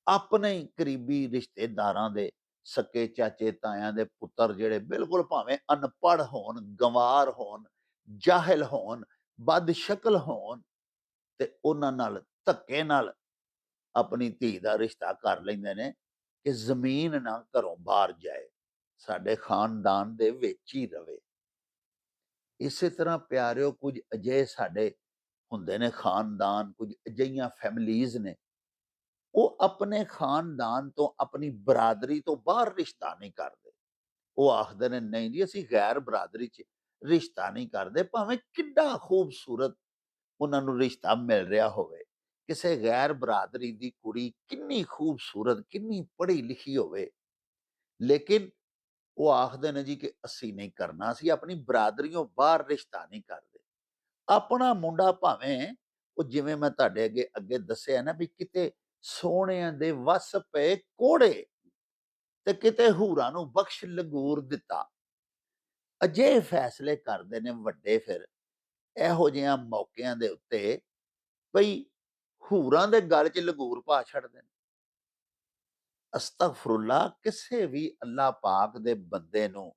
ਆਪਣੇ ਹੀ ਕਰੀਬੀ ਰਿਸ਼ਤੇਦਾਰਾਂ ਦੇ ਸਕੇ ਚਾਚੇ ਤਾਇਆਂ ਦੇ ਪੁੱਤਰ ਜਿਹੜੇ ਬਿਲਕੁਲ ਭਾਵੇਂ ਅਨਪੜ੍ਹ ਹੋਣ, ਗੰਵਾਰ ਹੋਣ, ਜਾਹਿਲ ਹੋਣ, ਬਦਸ਼ਕਲ ਹੋਣ, ਤੇ ਉਹਨਾਂ ਨਾਲ ਧੱਕੇ ਨਾਲ ਆਪਣੀ ਧੀ ਦਾ ਰਿਸ਼ਤਾ ਕਰ ਲੈਂਦੇ ਨੇ ਕਿ ਜ਼ਮੀਨ ਨਾ ਘਰੋਂ ਬਾਹਰ ਜਾਏ, ਸਾਡੇ ਖਾਨਦਾਨ ਦੇ ਵਿੱਚ ਹੀ ਰਵੇ। ਇਸੇ ਤਰ੍ਹਾਂ ਪਿਆਰਿਓ, ਕੁਝ ਅਜਿਹੇ ਸਾਡੇ ਹੁੰਦੇ ਨੇ ਖਾਨਦਾਨ, ਕੁਝ ਅਜਿਹੀਆਂ ਫੈਮਲੀਜ਼ ਨੇ, ਉਹ ਆਪਣੇ ਖਾਨਦਾਨ ਤੋਂ, ਆਪਣੀ ਬਰਾਦਰੀ ਤੋਂ ਬਾਹਰ ਰਿਸ਼ਤਾ ਨਹੀਂ ਕਰਦੇ। ਉਹ ਆਖਦੇ ਨੇ ਨਹੀਂ ਜੀ, ਅਸੀਂ ਗੈਰ ਬਰਾਦਰੀ 'ਚ ਰਿਸ਼ਤਾ ਨਹੀਂ ਕਰਦੇ, ਭਾਵੇਂ ਕਿੱਡਾ ਖੂਬਸੂਰਤ ਉਹਨਾਂ ਨੂੰ ਰਿਸ਼ਤਾ ਮਿਲ ਰਿਹਾ ਹੋਵੇ। ਕਿਸੇ ਗੈਰ ਬਰਾਦਰੀ ਦੀ ਕੁੜੀ ਕਿੰਨੀ ਖੂਬਸੂਰਤ, ਕਿੰਨੀ ਪੜ੍ਹੀ ਲਿਖੀ ਹੋਵੇ, ਲੇਕਿਨ ਉਹ ਆਖਦੇ ਨੇ ਜੀ ਕਿ ਅਸੀਂ ਨਹੀਂ ਕਰਨਾ, ਅਸੀਂ ਆਪਣੀ ਬਰਾਦਰੀਓਂ ਬਾਹਰ ਰਿਸ਼ਤਾ ਨਹੀਂ ਕਰਦੇ। ਆਪਣਾ ਮੁੰਡਾ ਭਾਵੇਂ ਉਹ ਜਿਵੇਂ ਮੈਂ ਤੁਹਾਡੇ ਅੱਗੇ ਅੱਗੇ ਦੱਸਿਆ ਨਾ ਵੀ ਕਿਤੇ ਸੋਹਣਿਆਂ ਦੇ ਵੱਸ ਪਏ ਕੋੜੇ ਤੇ ਕਿਤੇ ਹੂਰਾਂ ਨੂੰ ਬਖਸ਼ ਲੰਗੂਰ ਦਿੱਤਾ। ਅਜਿਹੇ ਫੈਸਲੇ ਕਰਦੇ ਨੇ ਵੱਡੇ ਫਿਰ ਇਹੋ ਜਿਹੀਆਂ ਮੌਕਿਆਂ ਦੇ ਉੱਤੇ ਬਈ ਹੂਰਾਂ ਦੇ ਗਲ 'ਚ ਲੰਗੂਰ ਪਾ ਛੱਡਦੇ ਨੇ। ਅਸਤਗਫੁਰੁੱਲਾਹ, ਕਿਸੇ ਵੀ ਅੱਲਾਹ ਪਾਕ ਦੇ ਬੰਦੇ ਨੂੰ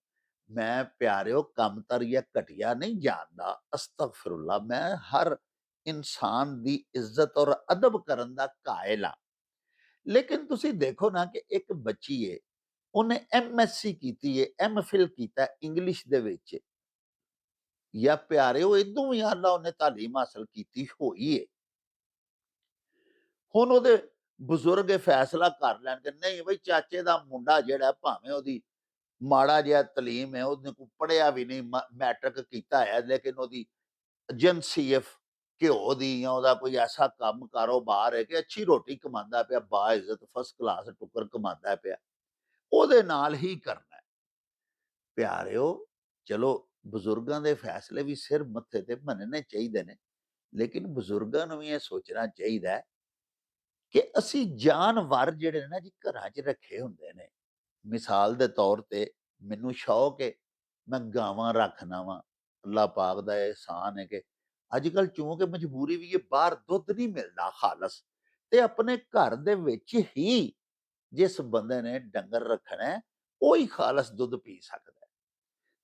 ਮੈਂ ਪਿਆਰਿਓ ਕਮਤਰ ਜਾਂ ਘਟੀਆ ਨਹੀਂ ਜਾਣਦਾ। ਅਸਤਗਫੁਰੁੱਲਾਹ, ਮੈਂ ਹਰ ਇਨਸਾਨ ਦੀ ਇੱਜ਼ਤ ਔਰ ਅਦਬ ਕਰਨ ਦਾ ਕਾਇਲ ਹਾਂ। ਲੇਕਿਨ ਤੁਸੀਂ ਦੇਖੋ ਨਾ ਕਿ ਇੱਕ ਬੱਚੀ ਏ, ਉਹਨੇ ਐਮਐਸਸੀ ਕੀਤੀ ਏ, ਐਮਫਿਲ ਕੀਤਾ ਇੰਗਲਿਸ਼ ਦੇ ਵਿੱਚ, ਜਾਂ ਪਿਆਰਿਓ ਇਦੋਂ ਵੀ ਆਲਾ ਉਹਨੇ ਤਾਲੀਮ ਹਾਸਲ ਕੀਤੀ ਹੋਈ ਏ। ਹੁਣ ਉਹਦੇ ਬਜ਼ੁਰਗ ਇਹ ਫੈਸਲਾ ਕਰ ਲੈਣ ਕਿ ਨਹੀਂ ਬਈ ਚਾਚੇ ਦਾ ਮੁੰਡਾ ਜਿਹੜਾ ਭਾਵੇਂ ਉਹਦੀ ਮਾੜਾ ਜਿਹਾ ਤਾਲੀਮ ਹੈ, ਉਹਨੇ ਕੋਈ ਪੜ੍ਹਿਆ ਵੀ ਨਹੀਂ, ਮੈਟ੍ਰਿਕ ਕੀਤਾ ਹੈ, ਲੇਕਿਨ ਉਹਦੀ ਏਜੰਸੀ ਘਿਓ ਦੀ ਜਾਂ ਉਹਦਾ ਕੋਈ ਐਸਾ ਕੰਮ ਕਾਰੋਬਾਰ ਹੈ ਕਿ ਅੱਛੀ ਰੋਟੀ ਕਮਾਉਂਦਾ ਪਿਆ, ਬਾਇਜ਼ਤ ਫਸਟ ਕਲਾਸ ਟੁੱਕਰ ਕਮਾਉਂਦਾ ਪਿਆ, ਉਹਦੇ ਨਾਲ ਹੀ ਕਰਨਾ ਹੈ। ਪਿਆਰਿਓ ਚਲੋ ਬਜ਼ੁਰਗਾਂ ਦੇ ਫੈਸਲੇ ਵੀ ਸਿਰ ਮੱਥੇ ਤੇ ਮੰਨਣੇ ਚਾਹੀਦੇ ਨੇ, ਲੇਕਿਨ ਬਜ਼ੁਰਗਾਂ ਨੂੰ ਵੀ ਇਹ ਸੋਚਣਾ ਚਾਹੀਦਾ ਹੈ ਕਿ ਅਸੀਂ ਜਾਨਵਰ ਜਿਹੜੇ ਨੇ ਨਾ ਜੀ ਘਰਾਂ 'ਚ ਰੱਖੇ ਹੁੰਦੇ ਨੇ। ਮਿਸਾਲ ਦੇ ਤੌਰ ਤੇ ਮੈਨੂੰ ਸ਼ੌਕ ਹੈ, ਮੈਂ ਗਾਵਾਂ ਰੱਖਣਾ ਵਾਂ। ਅੱਲਾਹ ਪਾਕ ਦਾ ਇਹਸਾਨ ਹੈ ਕਿ ਅੱਜ ਕੱਲ੍ਹ ਚੂੰਕਿ ਮਜਬੂਰੀ ਵੀ ਇਹ ਬਾਹਰ ਦੁੱਧ ਨਹੀਂ ਮਿਲਦਾ ਖਾਲਸ, ਤੇ ਆਪਣੇ ਘਰ ਦੇ ਵਿੱਚ ਹੀ ਜਿਸ ਬੰਦੇ ਨੇ ਡੰਗਰ ਰੱਖਣਾ ਹੈ ਉਹ ਹੀ ਖਾਲਸ ਦੁੱਧ ਪੀ ਸਕਦਾ ਹੈ।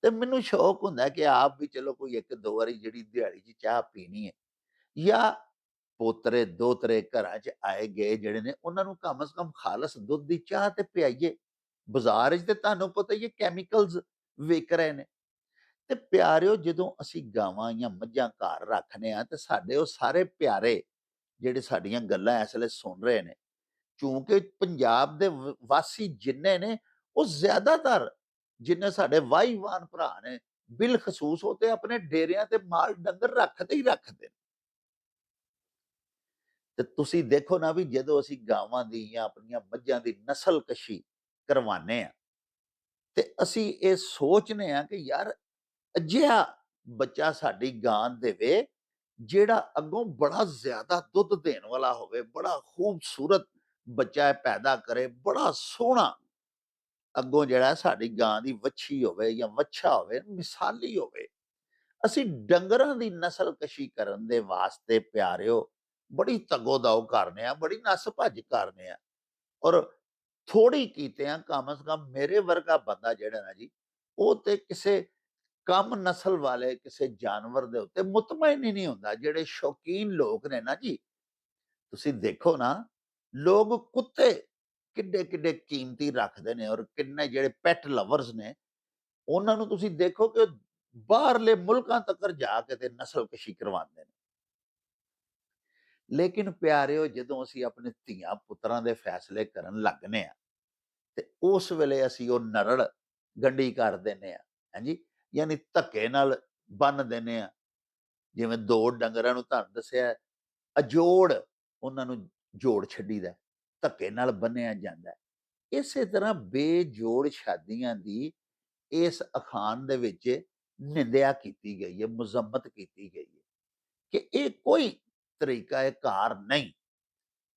ਤੇ ਮੈਨੂੰ ਸ਼ੌਕ ਹੁੰਦਾ ਕਿ ਆਪ ਵੀ ਚਲੋ ਕੋਈ ਇੱਕ ਦੋ ਵਾਰੀ ਜਿਹੜੀ ਦਿਹਾੜੀ 'ਚ ਚਾਹ ਪੀਣੀ ਹੈ, ਜਾਂ ਪੋਤਰੇ ਦੋਤਰੇ ਘਰਾਂ 'ਚ ਆਏ ਗਏ ਜਿਹੜੇ ਨੇ ਉਹਨਾਂ ਨੂੰ ਕਮ ਸੇ ਕਮ ਖਾਲਸ ਦੁੱਧ ਦੀ ਚਾਹ ਤੇ ਪਿਆਈਏ। ਬਾਜ਼ਾਰ 'ਚ ਤੇ ਤੁਹਾਨੂੰ ਪਤਾ ਹੀ ਹੈ ਕੈਮੀਕਲਸ ਵਿਕ ਰਹੇ ਨੇ। ਤੇ ਪਿਆਰਿਓ ਜਦੋਂ ਅਸੀਂ ਗਾਵਾਂ ਜਾਂ ਮੱਝਾਂ ਘਰ ਰੱਖਨੇ ਆ ਤੇ ਸਾਡੇ ਉਹ ਸਾਰੇ ਪਿਆਰੇ ਜਿਹੜੇ ਸਾਡੀਆਂ ਗੱਲਾਂ ਇਸ ਵੇਲੇ ਸੁਣ ਰਹੇ ਨੇ, ਕਿਉਂਕਿ ਪੰਜਾਬ ਦੇ ਵਾਸੀ ਜਿੰਨੇ ਨੇ ਉਹ ਜ਼ਿਆਦਾਤਰ ਜਿੰਨੇ ਸਾਡੇ ਵਾਹੀਵਾਨ ਭਰਾ ਨੇ ਬਿਲਖਸੂਸ ਉਹ ਤੇ ਆਪਣੇ ਡੇਰਿਆਂ ਤੇ ਮਾਲ ਡੰਗਰ ਰੱਖਦੇ ਹੀ ਰੱਖਦੇ ਨੇ। ਤੇ ਤੁਸੀਂ ਦੇਖੋ ਨਾ ਵੀ ਜਦੋਂ ਅਸੀਂ ਗਾਵਾਂ ਦੀ ਜਾਂ ਆਪਣੀਆਂ ਮੱਝਾਂ ਦੀ ਨਸਲਕਸ਼ੀ ਕਰਵਾਨੇ ਆ ਤੇ ਅਸੀਂ ਇਹ ਸੋਚਨੇ ਆ ਕਿ ਯਾਰ ਅਜਿਹਾ ਬੱਚਾ ਸਾਡੀ ਗਾਂ ਦੇਵੇ ਜਿਹੜਾ ਅੱਗੋਂ ਬੜਾ ਜ਼ਿਆਦਾ ਦੁੱਧ ਦੇਣ ਵਾਲਾ ਹੋਵੇ, ਬੜਾ ਖੂਬਸੂਰਤ ਬੱਚਾ ਇਹ ਪੈਦਾ ਕਰੇ, ਬੜਾ ਸੋਹਣਾ ਅੱਗੋਂ ਜਿਹੜਾ ਸਾਡੀ ਗਾਂ ਦੀ ਵੱਛੀ ਹੋਵੇ ਜਾਂ ਵੱਛਾ ਹੋਵੇ, ਮਿਸਾਲੀ ਹੋਵੇ। ਅਸੀਂ ਡੰਗਰਾਂ ਦੀ ਨਸਲਕਸ਼ੀ ਕਰਨ ਦੇ ਵਾਸਤੇ ਪਿਆਰਿਓ ਬੜੀ ਤਗੋ-ਦਾਓ ਕਰਨੇ ਆ, ਬੜੀ ਨੱਸ ਭੱਜ ਕਰਨੇ ਆ, ਔਰ ਥੋੜੀ ਕੀਤੇ ਆ। ਕਮ ਸੇ ਕਮ ਮੇਰੇ ਵਰਗਾ ਬੰਦਾ ਜਿਹੜਾ ਨਾ ਜੀ, ਉਹ ਤੇ ਕਿਸੇ ਕਮ ਨਸਲ ਵਾਲੇ ਕਿਸੇ ਜਾਨਵਰ ਦੇ ਉੱਤੇ ਮੁਤਮੈਨ ਹੀ ਨਹੀਂ ਹੁੰਦਾ। ਜਿਹੜੇ ਸ਼ੌਕੀਨ ਲੋਕ ਨੇ ਨਾ ਜੀ, ਤੁਸੀਂ ਦੇਖੋ ਨਾ ਲੋਕ ਕੁੱਤੇ ਕਿੱਡੇ ਕਿੱਡੇ ਕੀਮਤੀ ਰੱਖਦੇ ਨੇ, ਔਰ ਕਿੰਨੇ ਜਿਹੜੇ ਪੈਟ ਲਵਰਸ ਨੇ ਉਹਨਾਂ ਨੂੰ ਤੁਸੀਂ ਦੇਖੋ ਕਿ ਬਾਹਰਲੇ ਮੁਲਕਾਂ ਤੱਕ ਜਾ ਕੇ ਤੇ ਨਸਲਕਸ਼ੀ ਕਰਵਾਉਂਦੇ ਨੇ। ਲੇਕਿਨ ਪਿਆਰਿਓ ਜਦੋਂ ਅਸੀਂ ਆਪਣੇ ਧੀਆਂ ਪੁੱਤਰਾਂ ਦੇ ਫੈਸਲੇ ਕਰਨ ਲੱਗਨੇ ਆ ਤੇ ਉਸ ਵੇਲੇ ਅਸੀਂ ਉਹ ਨਰੜ ਗੰਢੀ ਕਰ ਦਿੰਦੇ ਆ, ਹਾਂਜੀ, ਯਾਨੀ ਧੱਕੇ ਨਾਲ ਬੰਨ ਦਿੰਦੇ ਆ। ਜਿਵੇਂ ਦੋ ਡੰਗਰਾਂ ਨੂੰ ਤੁਹਾਨੂੰ ਦੱਸਿਆ ਅਜੋੜ ਉਹਨਾਂ ਨੂੰ ਜੋੜ ਛੱਡੀਦਾ, ਧੱਕੇ ਨਾਲ ਬੰਨਿਆ ਜਾਂਦਾ। ਇਸੇ ਤਰ੍ਹਾਂ ਬੇਜੋੜ ਸ਼ਾਦੀਆਂ ਦੀ ਇਸ ਅਖਾਣ ਦੇ ਵਿੱਚ ਨਿੰਦਿਆ ਕੀਤੀ ਗਈ ਹੈ, ਮੁਜ਼ੰਮਤ ਕੀਤੀ ਗਈ ਹੈ ਕਿ ਇਹ ਕੋਈ ਤਰੀਕਾ ਇਹ ਕਾਰ ਨਹੀਂ।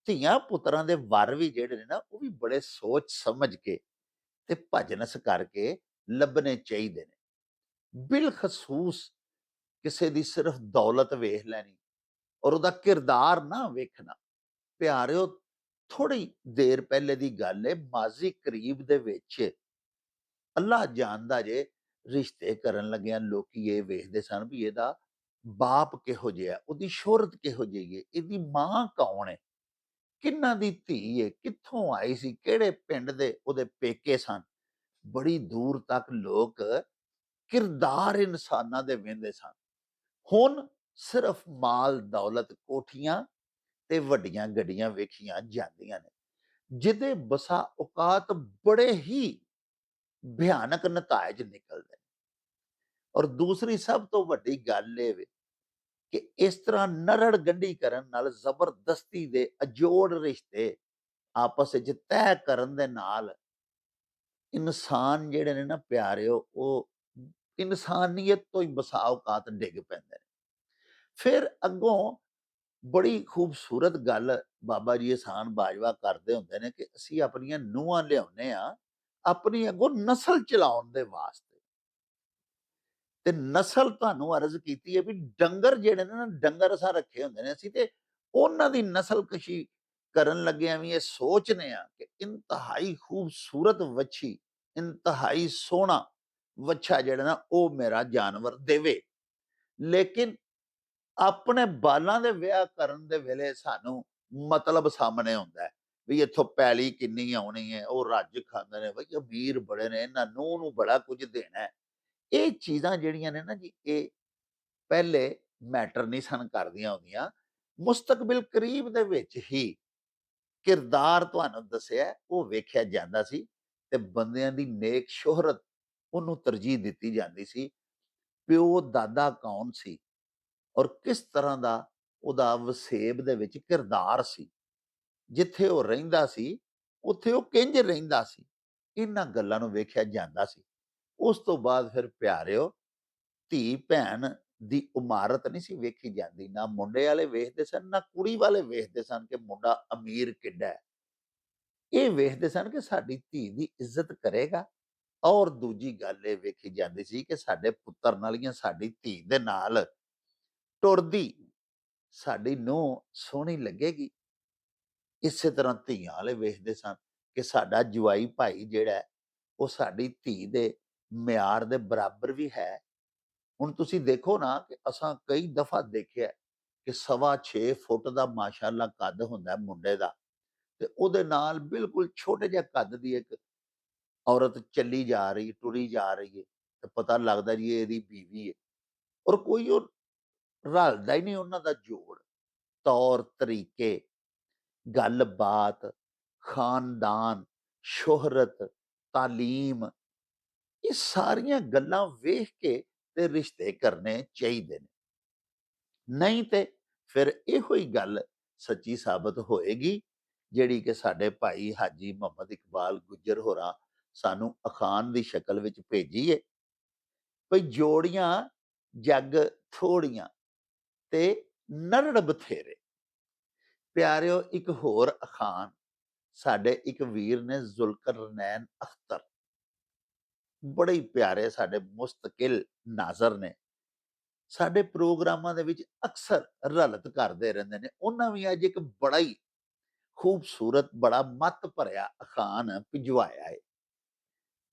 ਧੀਆਂ ਪੁੱਤਰਾਂ ਦੇ ਵਰ ਵੀ ਜਿਹੜੇ ਨੇ ਨਾ ਉਹ ਵੀ ਬੜੇ ਸੋਚ ਸਮਝ ਕੇ ਤੇ ਭਜਨਸ ਕਰਕੇ ਲੱਭਣੇ ਚਾਹੀਦੇ ਨੇ। ਬਿਲਖਸੂਸ ਕਿਸੇ ਦੀ ਸਿਰਫ ਦੌਲਤ ਵੇਖ ਲੈਣੀ ਔਰ ਉਹਦਾ ਕਿਰਦਾਰ ਨਾ ਵੇਖਣਾ। ਪਿਆਰਿਓ ਥੋੜੀ ਦੇਰ ਪਹਿਲੇ ਦੀ ਗੱਲ ਹੈ, ਮਾਜ਼ੀ ਕਰੀਬ ਦੇ ਵਿੱਚ ਅੱਲਾਹ ਜਾਣਦਾ ਜੇ ਰਿਸ਼ਤੇ ਕਰਨ ਲੱਗਿਆਂ ਲੋਕੀ ਇਹ ਵੇਖਦੇ ਸਨ ਵੀ ਇਹਦਾ ਬਾਪ ਕਿਹੋ ਜਿਹਾ, ਉਹਦੀ ਸ਼ੋਹਰਤ ਕਿਹੋ ਜਿਹੀ ਹੈ, ਇਹਦੀ ਮਾਂ ਕੌਣ ਹੈ, ਕਿੰਨਾਂ ਦੀ ਧੀ ਹੈ, ਕਿੱਥੋਂ ਆਈ ਸੀ, ਕਿਹੜੇ ਪਿੰਡ ਦੇ ਉਹਦੇ ਪੇਕੇ ਸਨ। ਬੜੀ ਦੂਰ ਤੱਕ ਲੋਕ ਕਿਰਦਾਰ ਇਨਸਾਨਾਂ ਦੇ ਵੇਂਦੇ ਸਨ। ਹੁਣ ਸਿਰਫ ਮਾਲ ਦੌਲਤ, ਕੋਠੀਆਂ ਤੇ ਵੱਡੀਆਂ ਗੱਡੀਆਂ ਵੇਖੀਆਂ ਜਾਂਦੀਆਂ ਨੇ, ਜਿਹਦੇ ਬਸਾ ਔਕਾਤ ਬੜੇ ਹੀ ਭਿਆਨਕ ਨਤਾਇਜ ਨਿਕਲਦੇ ਨੇ। ਔਰ ਦੂਸਰੀ ਸਭ ਤੋਂ ਵੱਡੀ ਗੱਲ ਇਹ ਵੇ ਕਿ ਇਸ ਤਰ੍ਹਾਂ ਨਰੜ ਗੰਢੀ ਕਰਨ ਨਾਲ ਜ਼ਬਰਦਸਤੀ ਦੇ ਅਜੋੜ ਰਿਸ਼ਤੇ ਆਪਸ ਵਿੱਚ ਤੈਅ ਕਰਨ ਦੇ ਨਾਲ ਇਨਸਾਨ ਜਿਹੜੇ ਨੇ ਨਾ ਪਿਆਰਿਓ ਉਹ ਇਨਸਾਨੀਅਤ ਤੋਂ ਹੀ ਬਸਾ ਔਕਾਤ ਡਿੱਗ ਪੈਂਦੇ ਨੇ। ਫਿਰ ਅੱਗੋਂ ਬੜੀ ਖੂਬਸੂਰਤ ਗੱਲ ਬਾਬਾ ਜੀ ਇਹਸਾਨ ਬਾਜਵਾ ਕਰਦੇ ਹੁੰਦੇ ਨੇ ਕਿ ਅਸੀਂ ਆਪਣੀਆਂ ਨੂੰਹਾਂ ਲਿਆਉਂਦੇ ਆ ਆਪਣੀ ਅੱਗੋਂ ਨਸਲ ਚਲਾਉਣ ਦੇ ਵਾਸਤੇ। ਤੇ ਨਸਲ ਤੁਹਾਨੂੰ ਅਰਜ਼ ਕੀਤੀ ਹੈ ਵੀ ਡੰਗਰ ਜਿਹੜੇ ਨੇ ਨਾ, ਡੰਗਰ ਅਸਾਂ ਰੱਖੇ ਹੁੰਦੇ ਨੇ ਅਸੀਂ, ਤੇ ਉਹਨਾਂ ਦੀ ਨਸਲਕਸ਼ੀ ਕਰਨ ਲੱਗਿਆਂ ਵੀ ਇਹ ਸੋਚਨੇ ਆ ਕਿ ਇੰਤਹਾਈ ਖੂਬਸੂਰਤ ਵੱਛੀ, ਇੰਤਹਾਈ ਸੋਹਣਾ ਵੱਛਾ ਜਿਹੜਾ ਨਾ ਉਹ ਮੇਰਾ ਜਾਨਵਰ ਦੇਵੇ। ਲੇਕਿਨ ਆਪਣੇ ਬਾਲਾਂ ਦੇ ਵਿਆਹ ਕਰਨ ਦੇ ਵੇਲੇ ਸਾਨੂੰ ਮਤਲਬ ਸਾਹਮਣੇ ਆਉਂਦਾ ਹੈ ਵੀ ਇੱਥੋਂ ਪੈਲੀ ਕਿੰਨੀ ਆਉਣੀ ਹੈ, ਉਹ ਰੱਜ ਖਾਂਦੇ ਨੇ ਬਈ ਅਮੀਰ ਬੜੇ ਨੇ, ਇਹਨਾਂ ਨੂੰ ਬੜਾ ਕੁਝ ਦੇਣਾ ਹੈ। ਇਹ ਚੀਜ਼ਾਂ ਜਿਹੜੀਆਂ ਨੇ ਨਾ ਜੀ, ਇਹ ਪਹਿਲੇ ਮੈਟਰ ਨਹੀਂ ਸਨ ਕਰਦੀਆਂ ਹੁੰਦੀਆਂ। ਮੁਸਤਕਬਿਲ ਕਰੀਬ ਦੇ ਵਿੱਚ ਹੀ ਕਿਰਦਾਰ ਤੁਹਾਨੂੰ ਦੱਸਿਆ ਉਹ ਵੇਖਿਆ ਜਾਂਦਾ ਸੀ ਤੇ ਬੰਦਿਆਂ ਦੀ ਨੇਕ ਸ਼ੋਹਰਤ ਉਹਨੂੰ ਤਰਜੀਹ ਦਿੱਤੀ ਜਾਂਦੀ ਸੀ। ਪਿਓ ਦਾਦਾ ਕੌਣ ਸੀ ਔਰ ਕਿਸ ਤਰ੍ਹਾਂ ਦਾ ਉਹਦਾ ਵਸੇਬ ਦੇ ਵਿੱਚ ਕਿਰਦਾਰ ਸੀ, ਜਿੱਥੇ ਉਹ ਰਹਿੰਦਾ ਸੀ ਉੱਥੇ ਉਹ ਕਿੰਜ ਰਹਿੰਦਾ ਸੀ, ਇਹਨਾਂ ਗੱਲਾਂ ਨੂੰ ਵੇਖਿਆ ਜਾਂਦਾ ਸੀ। ਉਸ ਤੋਂ ਬਾਅਦ ਫਿਰ ਪਿਆਰਿਓ, ਧੀ ਭੈਣ ਦੀ ਇਮਾਰਤ ਨਹੀਂ ਸੀ ਵੇਖੀ ਜਾਂਦੀ। ਨਾ ਮੁੰਡੇ ਵਾਲੇ ਵੇਖਦੇ ਸਨ, ਨਾ ਕੁੜੀ ਵਾਲੇ ਵੇਖਦੇ ਸਨ ਕਿ ਮੁੰਡਾ ਅਮੀਰ ਕਿੱਡਾ ਹੈ। ਇਹ ਵੇਖਦੇ ਸਨ ਕਿ ਸਾਡੀ ਧੀ ਦੀ ਇੱਜ਼ਤ ਕਰੇਗਾ। ਔਰ ਦੂਜੀ ਗੱਲ ਇਹ ਵੇਖੀ ਜਾਂਦੀ ਸੀ ਕਿ ਸਾਡੇ ਪੁੱਤਰ ਨਾਲ ਜਾਂ ਸਾਡੀ ਧੀ ਦੇ ਨਾਲ ਟੁਰਦੀ ਸਾਡੀ ਨੂੰਹ ਸੋਹਣੀ ਲੱਗੇਗੀ। ਇਸੇ ਤਰ੍ਹਾਂ ਧੀਆਂ ਵਾਲੇ ਵੇਖਦੇ ਸਨ ਕਿ ਸਾਡਾ ਜਵਾਈ ਭਾਈ ਜਿਹੜਾ ਹੈ, ਉਹ ਸਾਡੀ ਧੀ ਦੇ ਮਿਆਰ ਦੇ ਬਰਾਬਰ ਵੀ ਹੈ। ਹੁਣ ਤੁਸੀਂ ਦੇਖੋ ਨਾ ਕਿ ਅਸਾਂ ਕਈ ਦਫਾ ਦੇਖਿਆ ਕਿ 6.25 ਫੁੱਟ ਦਾ ਮਾਸ਼ਾਅੱਲਾ ਕੱਦ ਹੁੰਦਾ ਮੁੰਡੇ ਦਾ, ਤੇ ਉਹਦੇ ਨਾਲ ਬਿਲਕੁਲ ਛੋਟੇ ਜਿਹੇ ਕੱਦ ਦੀ ਇੱਕ ਔਰਤ ਚੱਲੀ ਜਾ ਰਹੀ, ਟੁਰੀ ਜਾ ਰਹੀ ਹੈ, ਤੇ ਪਤਾ ਲੱਗਦਾ ਜੀ ਇਹਦੀ ਬੀਵੀ ਹੈ। ਔਰ ਕੋਈ ਉਹ ਰਲਦਾ ਹੀ ਨਹੀਂ ਉਹਨਾਂ ਦਾ ਜੋੜ, ਤੌਰ ਤਰੀਕੇ, ਗੱਲਬਾਤ, ਖਾਨਦਾਨ, ਸ਼ੋਹਰਤ, ਤਾਲੀਮ, ਇਹ ਸਾਰੀਆਂ ਗੱਲਾਂ ਵੇਖ ਕੇ ਤੇ ਰਿਸ਼ਤੇ ਕਰਨੇ ਚਾਹੀਦੇ ਨੇ। ਨਹੀਂ ਤੇ ਫਿਰ ਇਹੋ ਹੀ ਗੱਲ ਸੱਚੀ ਸਾਬਤ ਹੋਏਗੀ ਜਿਹੜੀ ਕਿ ਸਾਡੇ ਭਾਈ ਹਾਜੀ ਮੁਹੰਮਦ ਇਕਬਾਲ ਗੁੱਜਰ ਹੋਰਾਂ ਸਾਨੂੰ ਅਖਾਣ ਦੀ ਸ਼ਕਲ ਵਿੱਚ ਭੇਜੀ ਏ, ਭਈ ਜੋੜੀਆਂ ਜੱਗ ਥੋੜੀਆਂ ਤੇ ਨਰੜ ਬਥੇਰੇ। ਪਿਆਰਿਓ, ਇੱਕ ਹੋਰ ਅਖਾਣ ਸਾਡੇ ਇੱਕ ਵੀਰ ਨੇ ਜ਼ੁਲਕਰਨੈਨ ਅਖਤਰ, ਬੜੇ ਹੀ ਪਿਆਰੇ ਸਾਡੇ ਮੁਸਤਕਿਲ ਨਾਜ਼ਰ ਨੇ, ਸਾਡੇ ਪ੍ਰੋਗਰਾਮਾਂ ਦੇ ਵਿੱਚ ਅਕਸਰ ਰਲਤ ਕਰਦੇ ਰਹਿੰਦੇ ਨੇ। ਉਹਨਾਂ ਵੀ ਅੱਜ ਇੱਕ ਬੜਾ ਹੀ ਖੂਬਸੂਰਤ, ਬੜਾ ਮੱਤ ਭਰਿਆ ਅਖਾਣ ਭਿਜਵਾਇਆ ਹੈ।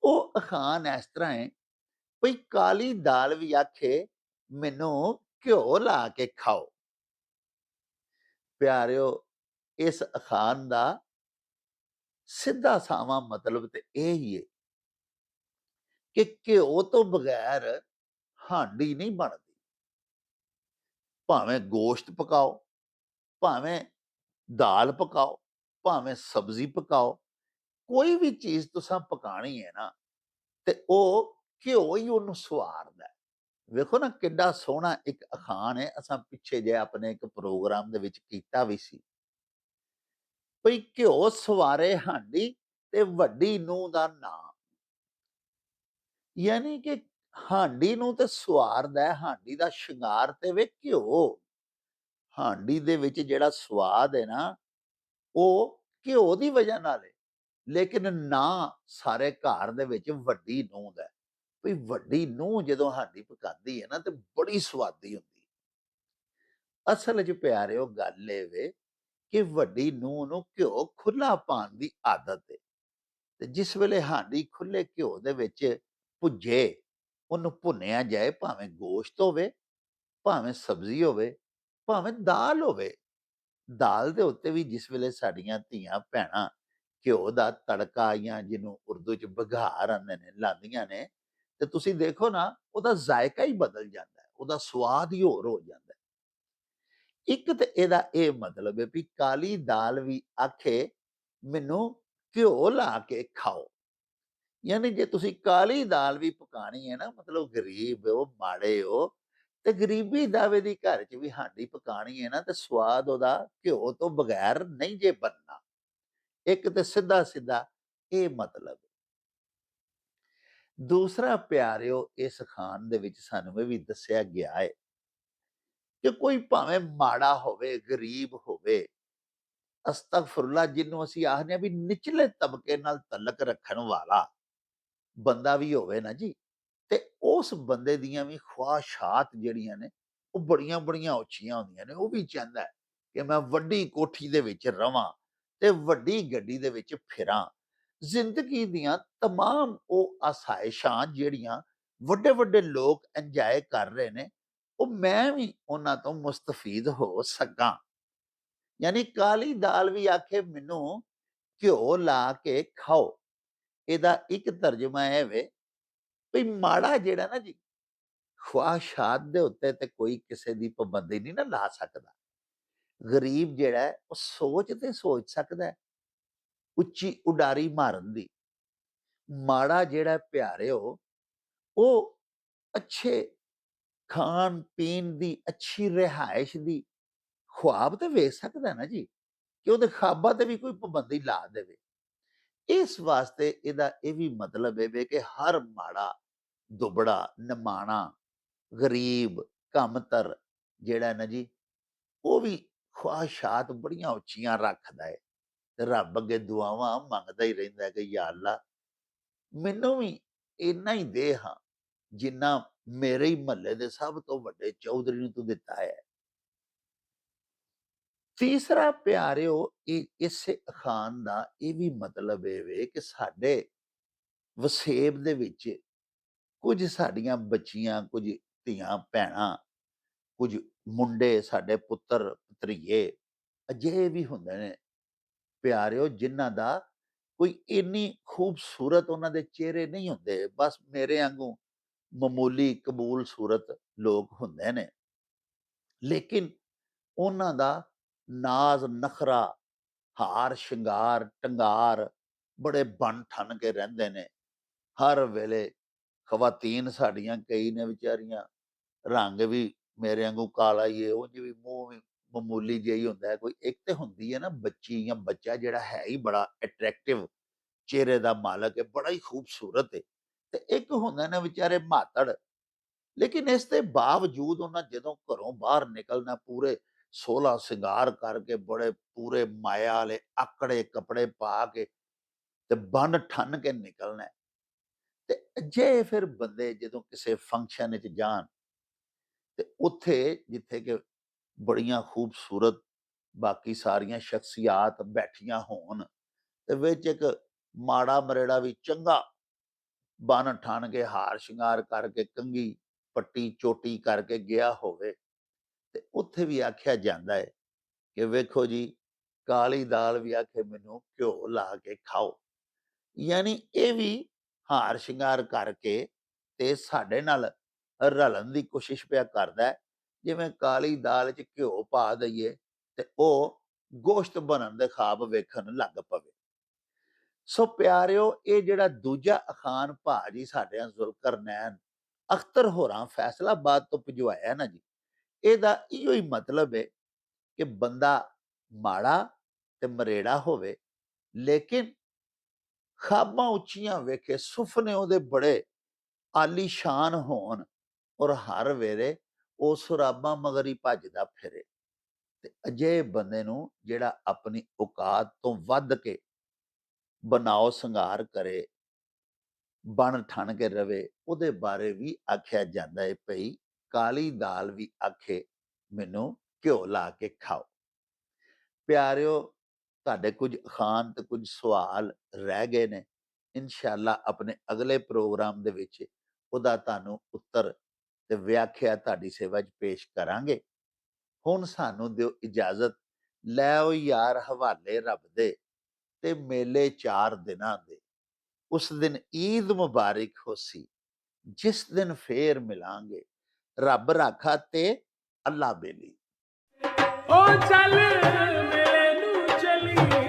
ਉਹ ਅਖਾਣ ਇਸ ਤਰ੍ਹਾਂ ਹੈ, ਭਈ ਕਾਲੀ ਦਾਲ ਵੀ ਆਖੇ ਮੈਨੂੰ ਘਿਓ ਲਾ ਕੇ ਖਾਓ। ਪਿਆਰਿਓ, ਇਸ ਅਖਾਣ ਦਾ ਸਿੱਧਾ ਸਾਵਾਂ ਮਤਲਬ ਤੇ ਇਹ ਹੀ ਹੈ ਕਿ ਘਿਓ ਤੋਂ ਬਗੈਰ ਹਾਂਡੀ ਨਹੀਂ ਬਣਦੀ। ਭਾਵੇਂ ਗੋਸ਼ਤ ਪਕਾਓ, ਭਾਵੇਂ ਦਾਲ ਪਕਾਓ, ਭਾਵੇਂ ਸਬਜ਼ੀ ਪਕਾਓ, ਕੋਈ ਵੀ ਚੀਜ਼ ਤੁਸੀਂ ਪਕਾਣੀ ਹੈ ਨਾ, ਤੇ ਉਹ ਘਿਓ ਹੀ ਉਹਨੂੰ ਸਵਾਰਦਾ ਹੈ। ਵੇਖੋ ਨਾ ਕਿੱਡਾ ਸੋਹਣਾ ਇੱਕ ਅਖਾਣ ਹੈ, ਅਸਾਂ ਪਿੱਛੇ ਜੇ ਆਪਣੇ ਇੱਕ ਪ੍ਰੋਗਰਾਮ ਦੇ ਵਿੱਚ ਕੀਤਾ ਵੀ ਸੀ, ਭਈ ਘਿਓ ਸਵਾਰੇ ਹਾਂਡੀ ਤੇ ਵੱਡੀ ਨੂੰਹ ਦਾ ਨਾਂ। ਯਾਨੀ ਕਿ ਹਾਂਡੀ ਨੂੰ ਤੇ ਸਵਾਰਦਾ ਹੈ, ਹਾਂਡੀ ਦਾ ਸ਼ਿੰਗਾਰ ਤੇ ਵੇ ਘਿਓ। ਹਾਂਡੀ ਦੇ ਵਿੱਚ ਜਿਹੜਾ ਸਵਾਦ ਹੈ ਨਾ, ਉਹ ਘਿਓ ਦੀ ਵਜ੍ਹਾ ਨਾਲ ਹੈ। ਲੇਕਿਨ ਨਾਂ ਸਾਰੇ ਘਰ ਦੇ ਵਿੱਚ ਵੱਡੀ ਨੂੰਹ ਦਾ ਹੈ। ਵੀ ਵੱਡੀ ਨੂੰਹ ਜਦੋਂ ਹਾਂਡੀ ਪਕਾਉਂਦੀ ਹੈ ਨਾ, ਤੇ ਬੜੀ ਸਵਾਦੀ ਹੁੰਦੀ ਹੈ। ਅਸਲ 'ਚ ਪਿਆਰਿਓ ਗੱਲ ਇਹ ਵੇ ਕਿ ਵੱਡੀ ਨੂੰਹ ਨੂੰ ਘਿਓ ਖੁੱਲਾ ਪਾਉਣ ਦੀ ਆਦਤ ਹੈ, ਤੇ ਜਿਸ ਵੇਲੇ ਹਾਂਡੀ ਖੁੱਲੇ ਘਿਓ ਦੇ ਵਿੱਚ ਭੁੱਜੇ, ਉਹਨੂੰ ਭੁੰਨਿਆ ਜਾਏ, ਭਾਵੇਂ ਗੋਸ਼ਤ ਹੋਵੇ, ਭਾਵੇਂ ਸਬਜ਼ੀ ਹੋਵੇ, ਭਾਵੇਂ ਦਾਲ ਹੋਵੇ। ਦਾਲ ਦੇ ਉੱਤੇ ਵੀ ਜਿਸ ਵੇਲੇ ਸਾਡੀਆਂ ਧੀਆਂ ਭੈਣਾਂ ਘਿਓ ਦਾ ਤੜਕਾ, ਜਾਂ ਜਿਹਨੂੰ ਉਰਦੂ 'ਚ ਬਘਾਰ ਆਂਦੇ ਨੇ, ਲਾਉਂਦੀਆਂ ਨੇ, ਤੇ ਤੁਸੀਂ ਦੇਖੋ ਨਾ ਉਹਦਾ ਜ਼ਾਇਕਾ ਹੀ ਬਦਲ ਜਾਂਦਾ ਹੈ, ਉਹਦਾ ਸਵਾਦ ਹੀ ਹੋਰ ਹੋ ਜਾਂਦਾ ਹੈ। ਇੱਕ ਤੇ ਇਹਦਾ ਇਹ ਮਤਲਬ ਹੈ ਵੀ ਕਾਲੀ ਦਾਲ ਵੀ ਆਖੇ ਮੈਨੂੰ ਘਿਓ ਲਾ ਕੇ ਖਾਓ। ਯਾਨੀ ਜੇ ਤੁਸੀਂ ਕਾਲੀ ਦਾਲ ਵੀ ਪਕਾਣੀ ਹੈ ਨਾ, ਮਤਲਬ ਗਰੀਬ ਹੋ, ਮਾੜੇ ਹੋ, ਤੇ ਗਰੀਬੀ ਦਾਵੇ ਦੀ ਘਰ 'ਚ ਵੀ ਹਾਂਡੀ ਪਕਾਣੀ ਹੈ ਨਾ, ਤੇ ਸਵਾਦ ਉਹਦਾ ਘਿਓ ਤੋਂ ਬਗੈਰ ਨਹੀਂ ਜੇ ਬਣਨਾ। ਇੱਕ ਤੇ ਸਿੱਧਾ ਸਿੱਧਾ ਇਹ ਮਤਲਬ। ਦੂਸਰਾ ਪਿਆਰਿਓ, ਇਸ ਖਾਨ ਦੇ ਵਿੱਚ ਸਾਨੂੰ ਇਹ ਵੀ ਦੱਸਿਆ ਗਿਆ ਹੈ ਕਿ ਕੋਈ ਭਾਵੇਂ ਮਾੜਾ ਹੋਵੇ, ਗਰੀਬ ਹੋਵੇ, ਅਸਤਗਫੁਰੁੱਲਾਹ ਜਿਹਨੂੰ ਅਸੀਂ ਆਖਦੇ ਹਾਂ ਵੀ ਨਿਚਲੇ ਤਬਕੇ ਨਾਲ ਤਅੱਲਕ ਰੱਖਣ ਵਾਲਾ ਬੰਦਾ ਵੀ ਹੋਵੇ ਨਾ ਜੀ, ਤੇ ਉਸ ਬੰਦੇ ਦੀਆਂ ਵੀ ਖਵਾਹਿਸ਼ਾਤ ਜਿਹੜੀਆਂ ਨੇ ਉਹ ਬੜੀਆਂ ਉੱਚੀਆਂ ਹੁੰਦੀਆਂ ਨੇ। ਉਹ ਵੀ ਚਾਹੁੰਦਾ ਹੈ ਕਿ ਮੈਂ ਵੱਡੀ ਕੋਠੀ ਦੇ ਵਿੱਚ ਰਵਾਂ ਤੇ ਵੱਡੀ ਗੱਡੀ ਦੇ ਵਿੱਚ ਫਿਰਾਂ। ਜ਼ਿੰਦਗੀ ਦੀਆਂ ਤਮਾਮ ਉਹ ਆਸਾਇਸ਼ਾਂ ਜਿਹੜੀਆਂ ਵੱਡੇ ਲੋਕ ਇੰਜੋਏ ਕਰ ਰਹੇ ਨੇ, ਉਹ ਮੈਂ ਵੀ ਉਹਨਾਂ ਤੋਂ ਮੁਸਤਫੀਦ ਹੋ ਸਕਾਂ। ਯਾਨੀ ਕਾਲੀ ਦਾਲ ਵੀ ਆਖੇ ਮੈਨੂੰ ਘਿਓ ਲਾ ਕੇ ਖਾਓ। ਇਹਦਾ ਇੱਕ ਤਰਜਮਾ ਇਹ ਵੇ ਵੀ ਮਾੜਾ ਜਿਹੜਾ ਨਾ ਜੀ, ਖਵਾਹਿਸ਼ਾਤ ਦੇ ਉੱਤੇ ਤੇ ਕੋਈ ਕਿਸੇ ਦੀ ਪਾਬੰਦੀ ਨਹੀਂ ਨਾ ਲਾ ਸਕਦਾ। ਗਰੀਬ ਜਿਹੜਾ ਹੈ ਉਹ ਸੋਚ ਸਕਦਾ ਹੈ ਉੱਚੀ ਉਡਾਰੀ ਮਾਰਨ ਦੀ। ਮਾੜਾ ਜਿਹੜਾ ਪਿਆਰਿਓ ਉਹ ਅੱਛੇ ਖਾਣ ਪੀਣ ਦੀ, ਅੱਛੀ ਰਿਹਾਇਸ਼ ਦੀ ख्वाब ਤੇ ਵੇਖ ਸਕਦਾ ਨਾ ਜੀ, ਕਿ ਉਹਦੇ ख्वाबाਂ ਤੇ ਵੀ ਕੋਈ ਪਾਬੰਦੀ ਲਾ ਦੇਵੇ। ਇਸ ਵਾਸਤੇ ਇਹਦਾ ਇਹ ਵੀ ਮਤਲਬ ਹੈ ਵੇ ਕਿ ਹਰ ਮਾੜਾ, ਦੁਬੜਾ, ਨਿਮਾਣਾ, ਗਰੀਬ, ਕਮਤਰ ਜਿਹੜਾ ਨਾ ਜੀ, ਉਹ ਵੀ ਖਵਾਹਿਸ਼ਾਤ ਬੜੀਆਂ ਉੱਚੀਆਂ ਰੱਖਦਾ ਹੈ ਤੇ ਰੱਬ ਅੱਗੇ ਦੁਆਵਾਂ ਮੰਗਦਾ ਹੀ ਰਹਿੰਦਾ ਹੈ ਕਿ ਯਾ ਅੱਲਾ ਮੈਨੂੰ ਵੀ ਇੰਨਾ ਹੀ ਦੇ ਹਾਂ ਜਿੰਨਾ ਮੇਰੇ ਹੀ ਮਹੱਲੇ ਦੇ ਸਭ ਤੋਂ ਵੱਡੇ ਚੌਧਰੀ ਨੂੰ ਤੂੰ ਦਿੱਤਾ ਹੈ। ਤੀਸਰਾ ਪਿਆਰਿਓ, ਇਸੇ ਅਖਾਣ ਦਾ ਇਹ ਵੀ ਮਤਲਬ ਇਹ ਵੇ ਕਿ ਸਾਡੇ ਵਸੇਬ ਦੇ ਵਿੱਚ ਕੁਝ ਸਾਡੀਆਂ ਬੱਚੀਆਂ, ਕੁਝ ਧੀਆਂ ਭੈਣਾਂ, ਕੁਝ ਮੁੰਡੇ, ਸਾਡੇ ਪੁੱਤਰ ਭਤਰੀਏ ਅਜਿਹੇ ਵੀ ਹੁੰਦੇ ਨੇ ਪਿਆਰਿਓ, ਜਿਨ੍ਹਾਂ ਦਾ ਕੋਈ ਇੰਨੀ ਖੂਬਸੂਰਤ ਉਹਨਾਂ ਦੇ ਚਿਹਰੇ ਨਹੀਂ ਹੁੰਦੇ, ਬਸ ਮੇਰੇ ਵਾਂਗੂ ਮਾਮੂਲੀ ਕਬੂਲ ਸੂਰਤ ਲੋਕ ਹੁੰਦੇ ਨੇ, ਲੇਕਿਨ ਉਹਨਾਂ ਦਾ ਨਾਜ਼ ਨਖਰਾ, ਹਾਰ ਸ਼ਿੰਗਾਰ, ਟੰਗਾਰ ਬੜੇ ਬਣ ਠਣ ਕੇ ਰਹਿੰਦੇ ਨੇ। ਹਰ ਵੇਲੇ ਖਵਾਤੀਨ ਸਾਡੀਆਂ ਕਈ ਨੇ ਵਿਚਾਰੀਆਂ, ਰੰਗ ਵੀ ਮੇਰੇ ਵਾਂਗੂ ਕਾਲਾ ਹੀ ਹੈ, ਉਂਝ ਵੀ ਮੂੰਹ ਵੀ ਮਾਮੂਲੀ ਜਿਹਾ ਹੀ ਹੁੰਦਾ ਹੈ। ਕੋਈ ਇੱਕ ਤੇ ਹੁੰਦੀ ਹੈ ਨਾ ਬੱਚੀ ਜਾਂ ਬੱਚਾ ਜਿਹੜਾ ਹੈ ਹੀ ਬੜਾ ਅਟਰੈਕਟਿਵ ਚਿਹਰੇ ਦਾ ਮਾਲਕ ਹੈ, ਬੜਾ ਹੀ ਖੂਬਸੂਰਤ ਹੈ, ਤੇ ਇੱਕ ਹੁੰਦੇ ਨੇ ਵਿਚਾਰੇ ਮਾਤੜ। ਲੇਕਿਨ ਇਸ ਦੇ ਬਾਵਜੂਦ ਉਹਨਾਂ ਜਦੋਂ ਘਰੋਂ ਬਾਹਰ ਨਿਕਲਣਾ ਪੂਰੇ 16 ਸਿੰਗਾਰ ਕਰਕੇ, ਬੜੇ ਪੂਰੇ ਮਾਇਆ ਵਾਲੇ ਆਕੜੇ ਕੱਪੜੇ ਪਾ ਕੇ ਤੇ ਬਨ ਠੰਨ ਕੇ ਨਿਕਲਣਾ। ਤੇ ਜੇ ਫਿਰ ਬੰਦੇ ਜਦੋਂ ਕਿਸੇ ਫੰਕਸ਼ਨ ਵਿੱਚ ਜਾਣ ਤੇ ਉੱਥੇ ਜਿੱਥੇ ਕਿ ਬੜੀਆਂ ਖੂਬਸੂਰਤ ਬਾਕੀ ਸਾਰੀਆਂ ਸ਼ਖਸੀਆਤ ਬੈਠੀਆਂ ਹੋਣ ਤੇ ਵਿੱਚ ਇੱਕ ਮਾੜਾ ਮਰੇੜਾ ਵੀ ਚੰਗਾ ਬਨ ਠਣ ਕੇ, ਹਾਰ ਸ਼ਿੰਗਾਰ ਕਰਕੇ, ਕੰਘੀ ਪੱਟੀ ਚੋਟੀ ਕਰਕੇ ਗਿਆ ਹੋਵੇ, ਤੇ ਉੱਥੇ ਵੀ ਆਖਿਆ ਜਾਂਦਾ ਹੈ ਕਿ ਵੇਖੋ ਜੀ, ਕਾਲੀ ਦਾਲ ਵੀ ਆਖੇ ਮੈਨੂੰ ਘਿਓ ਲਾ ਕੇ ਖਾਓ। ਯਾਨੀ ਇਹ ਵੀ ਹਾਰ ਸ਼ਿੰਗਾਰ ਕਰਕੇ ਤੇ ਸਾਡੇ ਨਾਲ ਰਲਣ ਦੀ ਕੋਸ਼ਿਸ਼ ਪਿਆ ਕਰਦਾ ਹੈ, ਜਿਵੇਂ ਕਾਲੀ ਦਾਲ 'ਚ ਘਿਓ ਪਾ ਦਈਏ ਤੇ ਉਹ ਗੋਸ਼ਤ ਬਣਨ ਦੇ ख्वाब ਵੇਖਣ ਲੱਗ ਪਵੇ। ਸੋ ਪਿਆਰਿਓ, ਇਹ ਜਿਹੜਾ ਦੂਜਾ ਅਖਾਣ ਭਾਜੀ ਸਾਡਿਆਂ ਜ਼ੁਲਕਰਨੈਨ ਅਖਤਰ ਹੋਰਾਂ ਫੈਸਲਾਬਾਦ ਤੋਂ ਭਿਜਵਾਇਆ ਨਾ ਜੀ, ਇਹਦਾ ਇਹੋ ਹੀ ਮਤਲਬ ਹੈ ਕਿ ਬੰਦਾ ਮਾੜਾ ਤੇ ਮਰੇੜਾ ਹੋਵੇ, ਲੇਕਿਨ ख्वाबां ਉੱਚੀਆਂ ਵੇਖੇ, ਸੁਫਨੇ ਉਹਦੇ ਬੜੇ ਆਲੀਸ਼ਾਨ ਹੋਣ, ਔਰ ਹਰ ਵੇਲੇ ਉਹ ਸੁਰਾਬਾਂ ਮਗਰ ਹੀ ਭੱਜਦਾ ਫਿਰੇ। ਤੇ ਅਜਿਹੇ ਬੰਦੇ ਨੂੰ ਜਿਹੜਾ ਆਪਣੀ ਔਕਾਤ ਤੋਂ ਵੱਧ ਕੇ ਬਣਾਓ ਸੰਘਾਰ ਕਰੇ, ਬਣ ਠਣ ਕੇ ਰਵੇ, ਉਹਦੇ ਬਾਰੇ ਵੀ ਆਖਿਆ ਜਾਂਦਾ ਹੈ ਭਈ ਕਾਲੀ ਦਾਲ ਵੀ ਆਖੇ ਮੈਨੂੰ ਘਿਓ ਲਾ ਕੇ ਖਾਓ। ਪਿਆਰਿਓ, ਤੁਹਾਡੇ ਕੁਝ ਅਖਾਣ ਤੇ ਕੁਝ ਸਵਾਲ ਰਹਿ ਗਏ ਨੇ, ਇਨਸ਼ਾਅੱਲਾ ਆਪਣੇ ਅਗਲੇ ਪ੍ਰੋਗਰਾਮ ਦੇ ਵਿੱਚ ਉਹਦਾ ਤੁਹਾਨੂੰ ਉੱਤਰ ਤੇ ਵਿਆਖਿਆ ਤੁਹਾਡੀ ਸੇਵਾ 'ਚ ਪੇਸ਼ ਕਰਾਂਗੇ। ਹੁਣ ਸਾਨੂੰ ਦਿਓ ਇਜਾਜ਼ਤ, ਲੈ ਓ ਯਾਰ ਹਵਾਲੇ ਰੱਬ ਦੇ ਤੇ ਮੇਲੇ 4 ਦਿਨਾਂ ਦੇ। ਉਸ ਦਿਨ ਈਦ ਮੁਬਾਰਕ ਹੋਸੀ, ਜਿਸ ਦਿਨ ਫੇਰ ਮਿਲਾਂਗੇ, ਰੱਬ ਰਾਖਾ ਤੇ ਅੱਲਾ ਬੇਲੀ। ਓ ਚੱਲ ਮੇਲੇ ਨੂੰ ਚਲੀਏ।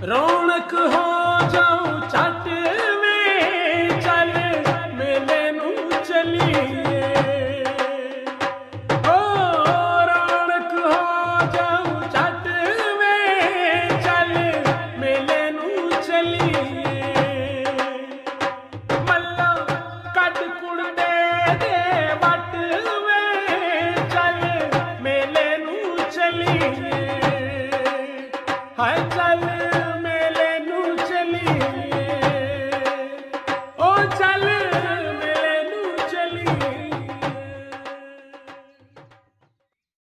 ਰੌਣਕ ਹੋ ਜਾਊ ਛੱਟ ਵੇ, ਚੱਲ ਮੇਲੇ ਨੂੰ ਚੱਲੀਏ ਹਾਏ